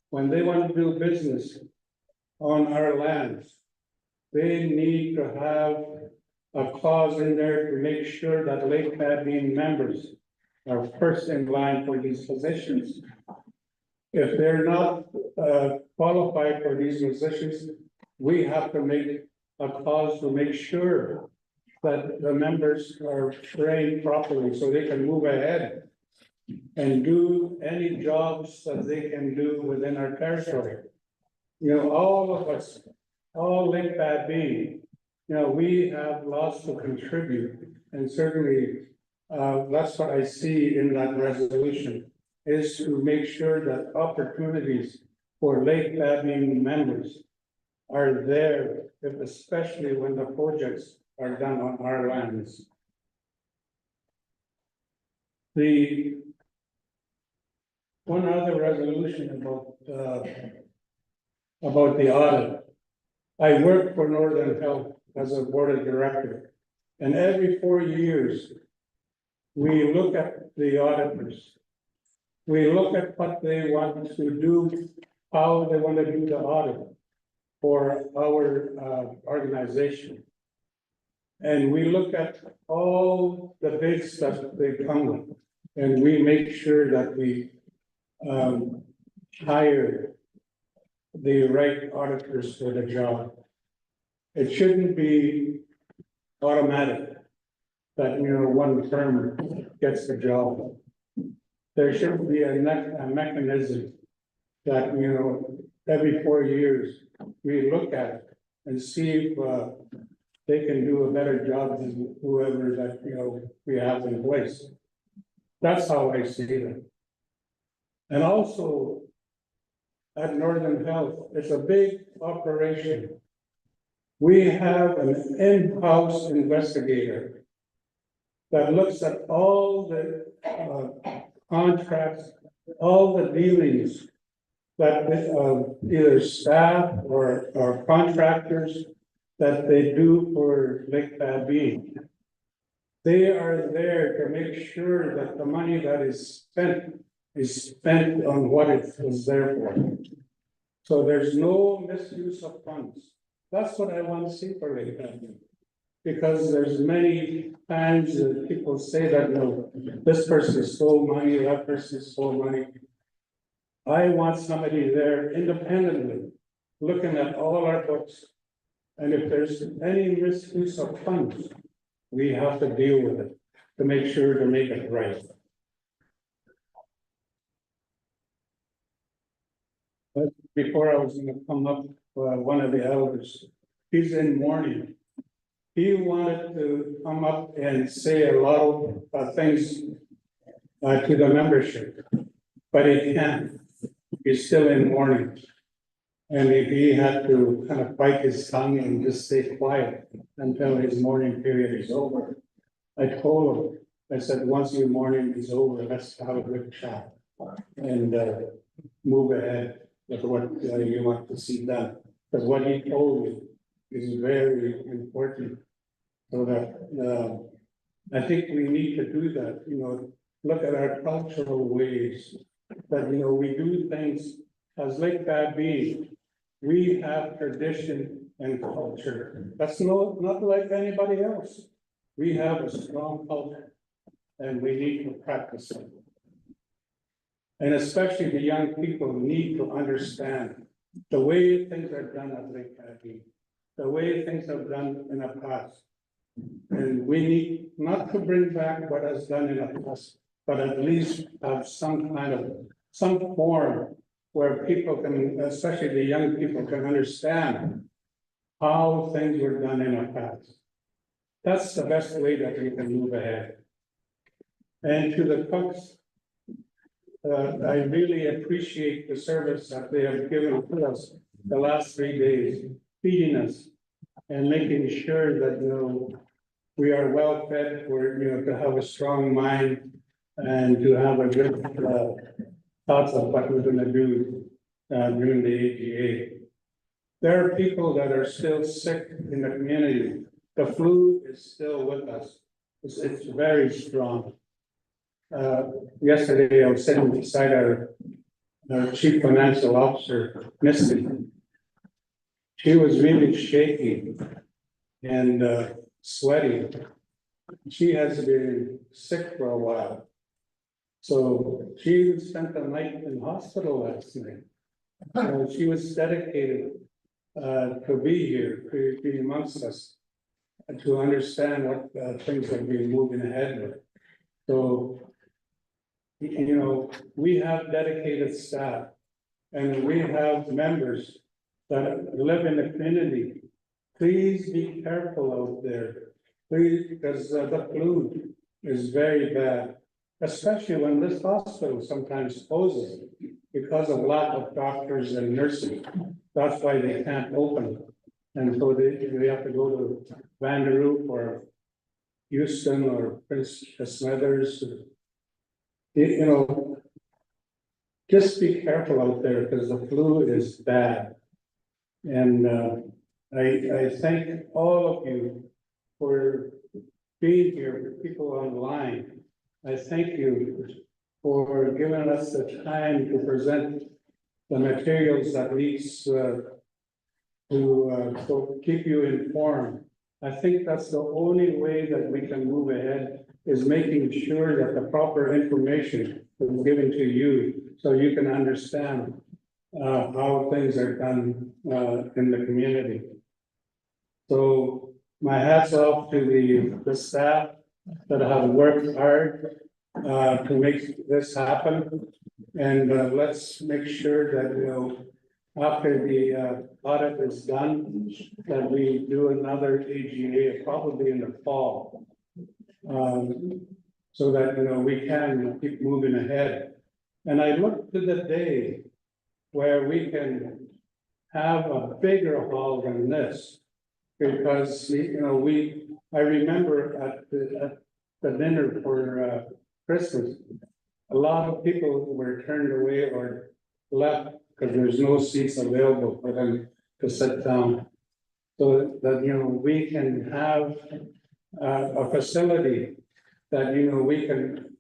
when they want to do business on our lands, they need to have a clause in there to make sure that Lake Babine members are first in line for these positions. If they're not qualified for these positions, we have to make a clause to make sure that the members are trained properly so they can move ahead and do any jobs that they can do within our territory. All of us, all Lake Babine, we have lots to contribute, and certainly that's what I see in that resolution, is to make sure that opportunities for Lake Babine members are there, especially when the projects are done on our lands. The one other resolution about the audit. I work for Northern Health as a board of director, and every 4 years, we look at the auditors. We look at what they want to do, how they want to do the audit for our organization. And we look at all the bids that they come with, and we make sure that we hire the right auditors for the job. It shouldn't be automatic that, one firm gets the job. There should be a mechanism that, every 4 years, we look at and see if they can do a better job than whoever that, we have in place. That's how I see it. And also, at Northern Health, it's a big operation. We have an in-house investigator that looks at all the contracts, all the dealings that, either staff or contractors that they do for Lake Baby. They are there to make sure that the money that is spent on what it was there for. So there's no misuse of funds. That's what I want to see for Lake Baby. Because there's many times that people say that, no, this person stole money, that person stole money. I want somebody there independently, looking at all our books. And if there's any misuse of funds, we have to deal with it to make sure to make it right. But before I was gonna come up, one of the elders, he's in mourning. He wanted to come up and say a lot of things to the membership, but he can't. He's still in mourning. And he had to kind of bite his tongue and just stay quiet until his mourning period is over. I told him, I said, once your mourning is over, let's have a good chat and move ahead with what you want to see done. Because what he told me is very important. So that I think we need to do that, look at our cultural ways, that, we do things as Lake Baby. We have tradition and culture. That's not like anybody else. We have a strong culture and we need to practice it. And especially the young people need to understand the way things are done at Lake Baby, the way things have done in the past. And we need not to bring back what has done in the past, but at least have some form where people can, especially the young people, can understand how things were done in the past. That's the best way that we can move ahead. And to the cooks, I really appreciate the service that they have given to us the last 3 days, feeding us and making sure that, we are well fed for, to have a strong mind and to have a good thoughts of what we're going to do during the AGA. There are people that are still sick in the community. The flu is still with us. It's very strong. Yesterday, I was sitting beside our chief financial officer, Misty. She was really shaky and sweaty. She has been sick for a while. So she spent the night in hospital last night. She was dedicated to be here, to be amongst us, and to understand what things have been moving ahead with. So, we have dedicated staff and we have members that live in the community. Please be careful out there, please, because the flu is very bad, especially when this hospital sometimes closes because of lack of doctors and nurses. That's why they can't open. And so they have to go to Vanderroop or Houston or Prince Smithers. Just be careful out there because the flu is bad. And I thank all of you for being here, people online. I thank you for giving us the time to present the materials that needs to keep you informed. I think that's the only way that we can move ahead, is making sure that the proper information is given to you so you can understand how things are done in the community. So my hats off to the staff that have worked hard to make this happen. And let's make sure that, after the audit is done, that we do another AGA probably in the fall. So that, we can keep moving ahead. And I look to the day where we can have a bigger hall than this. Because, I remember at the dinner for Christmas, a lot of people were turned away or left because there's no seats available for them to sit down. So that, we can have a facility that, we can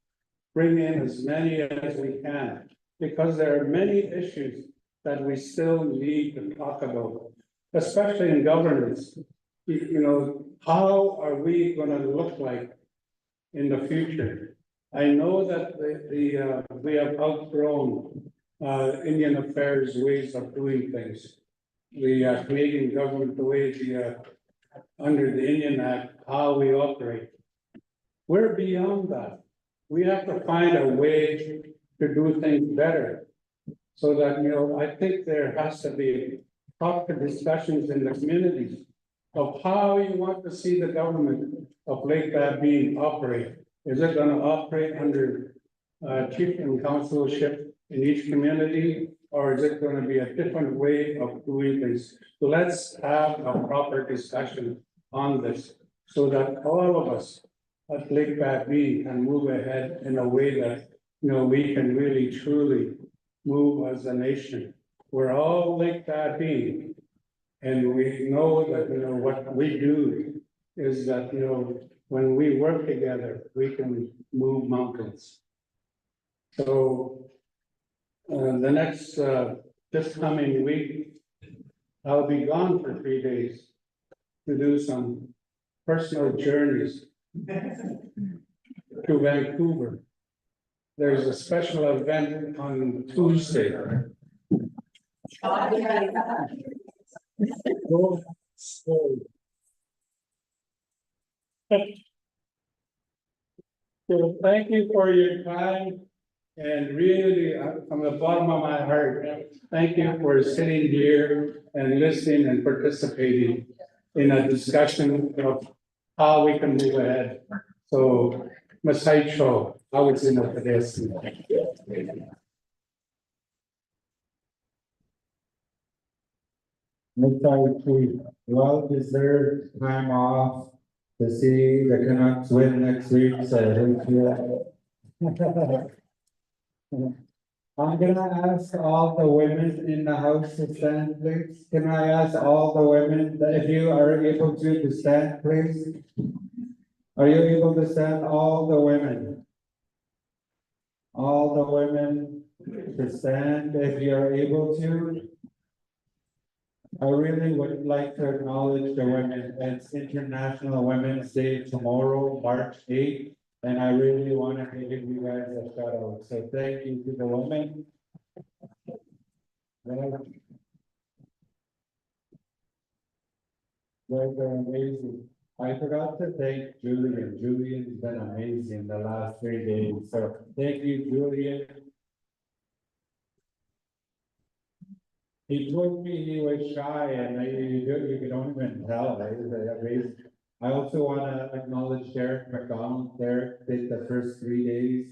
bring in as many as we can. Because there are many issues that we still need to talk about, especially in governance. How are we gonna look like in the future? I know that we have outgrown Indian affairs ways of doing things. The Canadian government, the way under the Indian Act, how we operate. We're beyond that. We have to find a way to do things better. So that, I think there has to be proper discussions in the communities of how you want to see the government of Lake Babine operate. Is it gonna operate under chief and councilship in each community? Or is it gonna be a different way of doing things? So let's have a proper discussion on this so that all of us at Lake Babine can move ahead in a way that, we can really truly move as a nation. We're all Lake Babine. And we know that, what we do is that, when we work together, we can move mountains. So the next, this coming week, I'll be gone for 3 days to do some personal journeys to Vancouver. There's a special event on Tuesday. Go slow. So thank you for your time and really from the bottom of my heart, thank you for sitting here and listening and participating in a discussion of how we can move ahead. So, Masai Cho, I would say no for this. Well-deserved time off to see the Canucks win next week, so thank you. I'm gonna ask all the women in the house to stand, please. Can I ask all the women that if you are able to stand, please? Are you able to stand, all the women? All the women to stand if you are able to. I really would like to acknowledge the women. It's International Women's Day tomorrow, March 8th. And I really want to give you guys a shout out. So thank you to the women. They're amazing. I forgot to thank Julian. Julian's been amazing the last 3 days. So thank you, Julian. He told me he was shy and you don't even tell. Amazing. I also want to acknowledge Derek McDonald. Derek did the first 3 days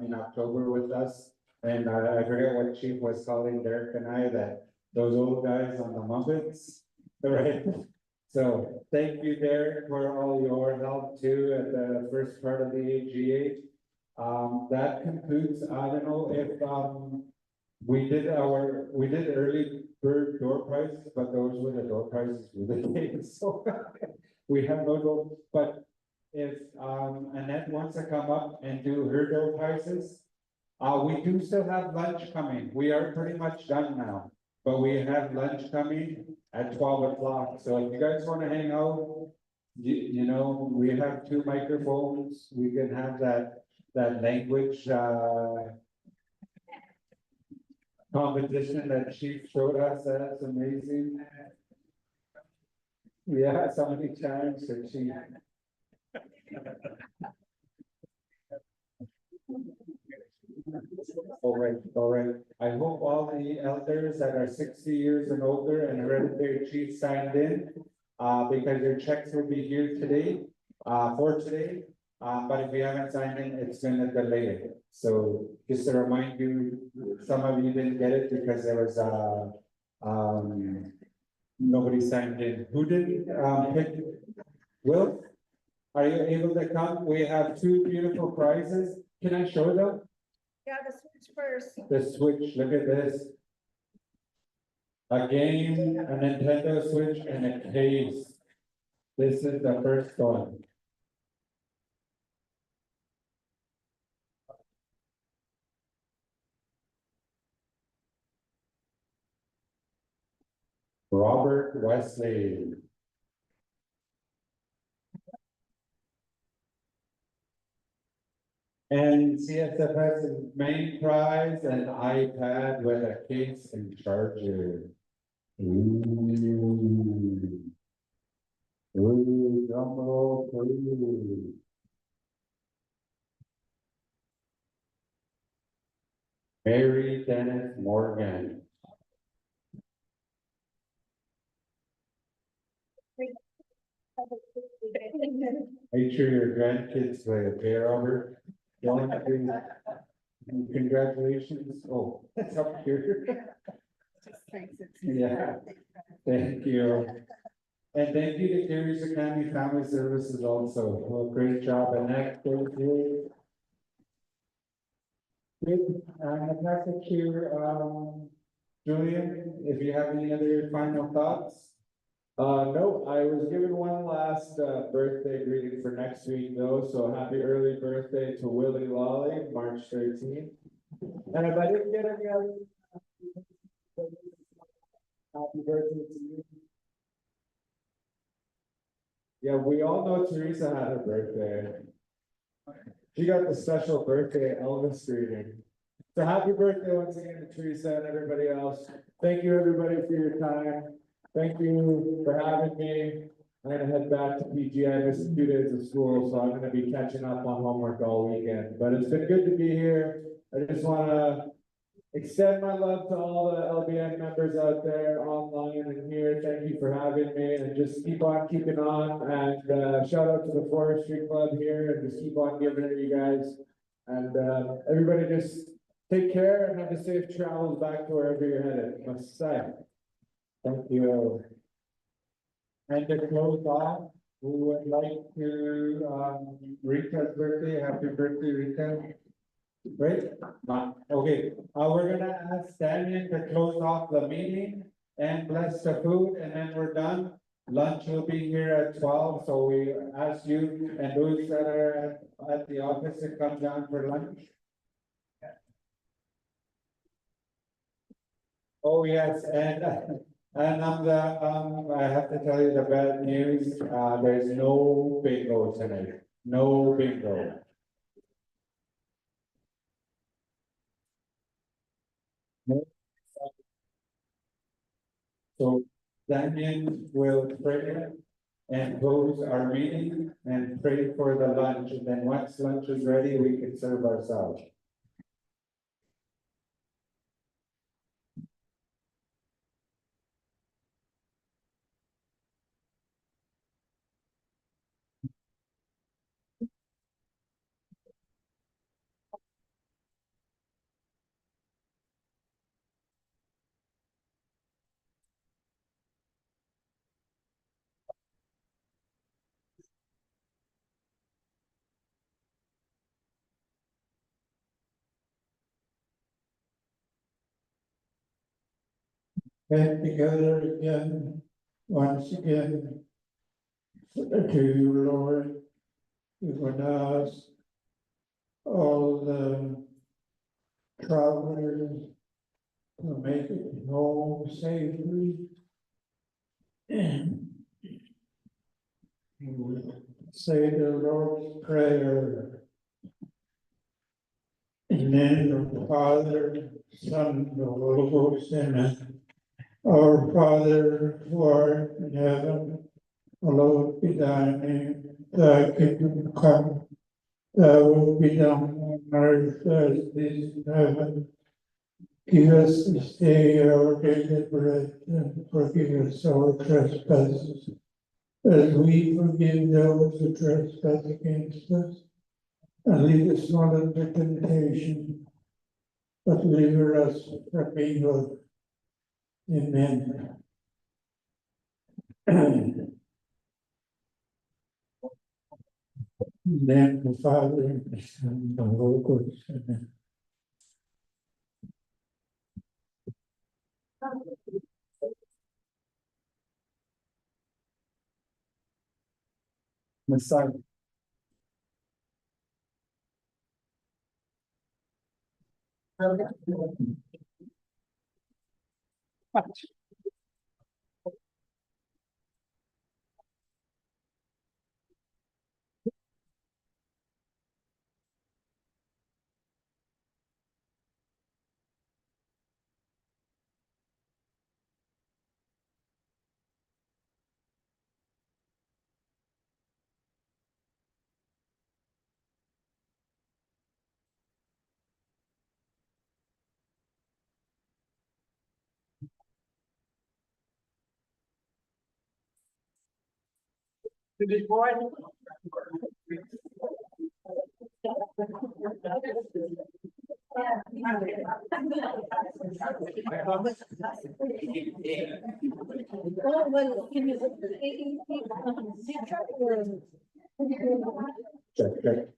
in October with us. And I forget what Chief was calling Derek and I, that those old guys on the Muppets. Right. So thank you, Derek, for all your help too at the first part of the AGA. That concludes, I don't know if we did early bird door prizes, but those were the door prizes we did. So we have no door, but if Annette wants to come up and do her door prizes, we do still have lunch coming. We are pretty much done now, but we have lunch coming at 12 o'clock. So if you guys want to hang out, we have 2 microphones. We can have that language competition that Chief showed us. That's amazing. Yeah, so many times that she. All right. I hope all the elders that are 60 years and older and hereditary chiefs signed in, because their checks will be here today, for today. But if you haven't signed in, it's gonna delay it. So just to remind you, some of you didn't get it because there was nobody signed in. Who did pick? Will, are you able to come? We have 2 beautiful prizes. Can I show them? Yeah, the switch first. The switch, look at this. a game, a Nintendo Switch, and a case. This is the first one. Robert Wesley. And CSFS's main prize, an iPad with a case and charger. Ooh. Ooh, drum roll, please. Mary Dennis Morgan. Make sure your grandkids play, okay, Robert? Don't do that. Congratulations. Oh, it's up here. Yeah, thank you. And thank you to Teresa County Family Services also. Well, great job. And next, thank you. Good, pass it to, Julian, if you have any other final thoughts? No, I was given one last, birthday greeting for next week though, so happy early birthday to Willie Lolly, March 13th. And if I didn't get any other. Happy birthday to you. Yeah, we all know Teresa had her birthday. She got the special birthday Elvis greeting. So happy birthday once again to Teresa and everybody else. Thank you, everybody, for your time. Thank you for having me. I'm gonna head back to PG. I missed a few days of school, so I'm gonna be catching up on homework all weekend. But it's been good to be here. I just wanna extend my love to all the LBN members out there online and here. Thank you for having me, and just keep on keeping on. And shout out to the Forestry Club here, and just keep on giving it, you guys. And everybody just take care and have a safe travels back to wherever you're headed. Masai. Thank you. And to close off, we would like to Rita's birthday. Happy birthday, Rita. Great. Okay, we're gonna ask Daniel to close off the meeting and bless the food, and then we're done. Lunch will be here at 12, so we ask you and those that are at the office to come down for lunch. Oh, yes, and on the, I have to tell you the bad news, there's no bingo tonight, no bingo. So Daniel will pray and close our meeting and pray for the lunch, and then once lunch is ready, we can serve ourselves. Get together again, once again, to you, Lord. We would ask all the travelers to make it home safely. And we would say the Lord's Prayer. In the name of the Father, Son, and the Holy Ghost, amen. Our Father, who art in heaven, hallowed be thy name, thy kingdom come, thy will be done on earth as it is in heaven. Give us this day our daily bread, and forgive us our trespasses, as we forgive those who trespass against us. And lead us not into temptation, but deliver us from evil. Amen. Then the Father and the Son and the Holy Ghost. Amen. Masai. Check, check.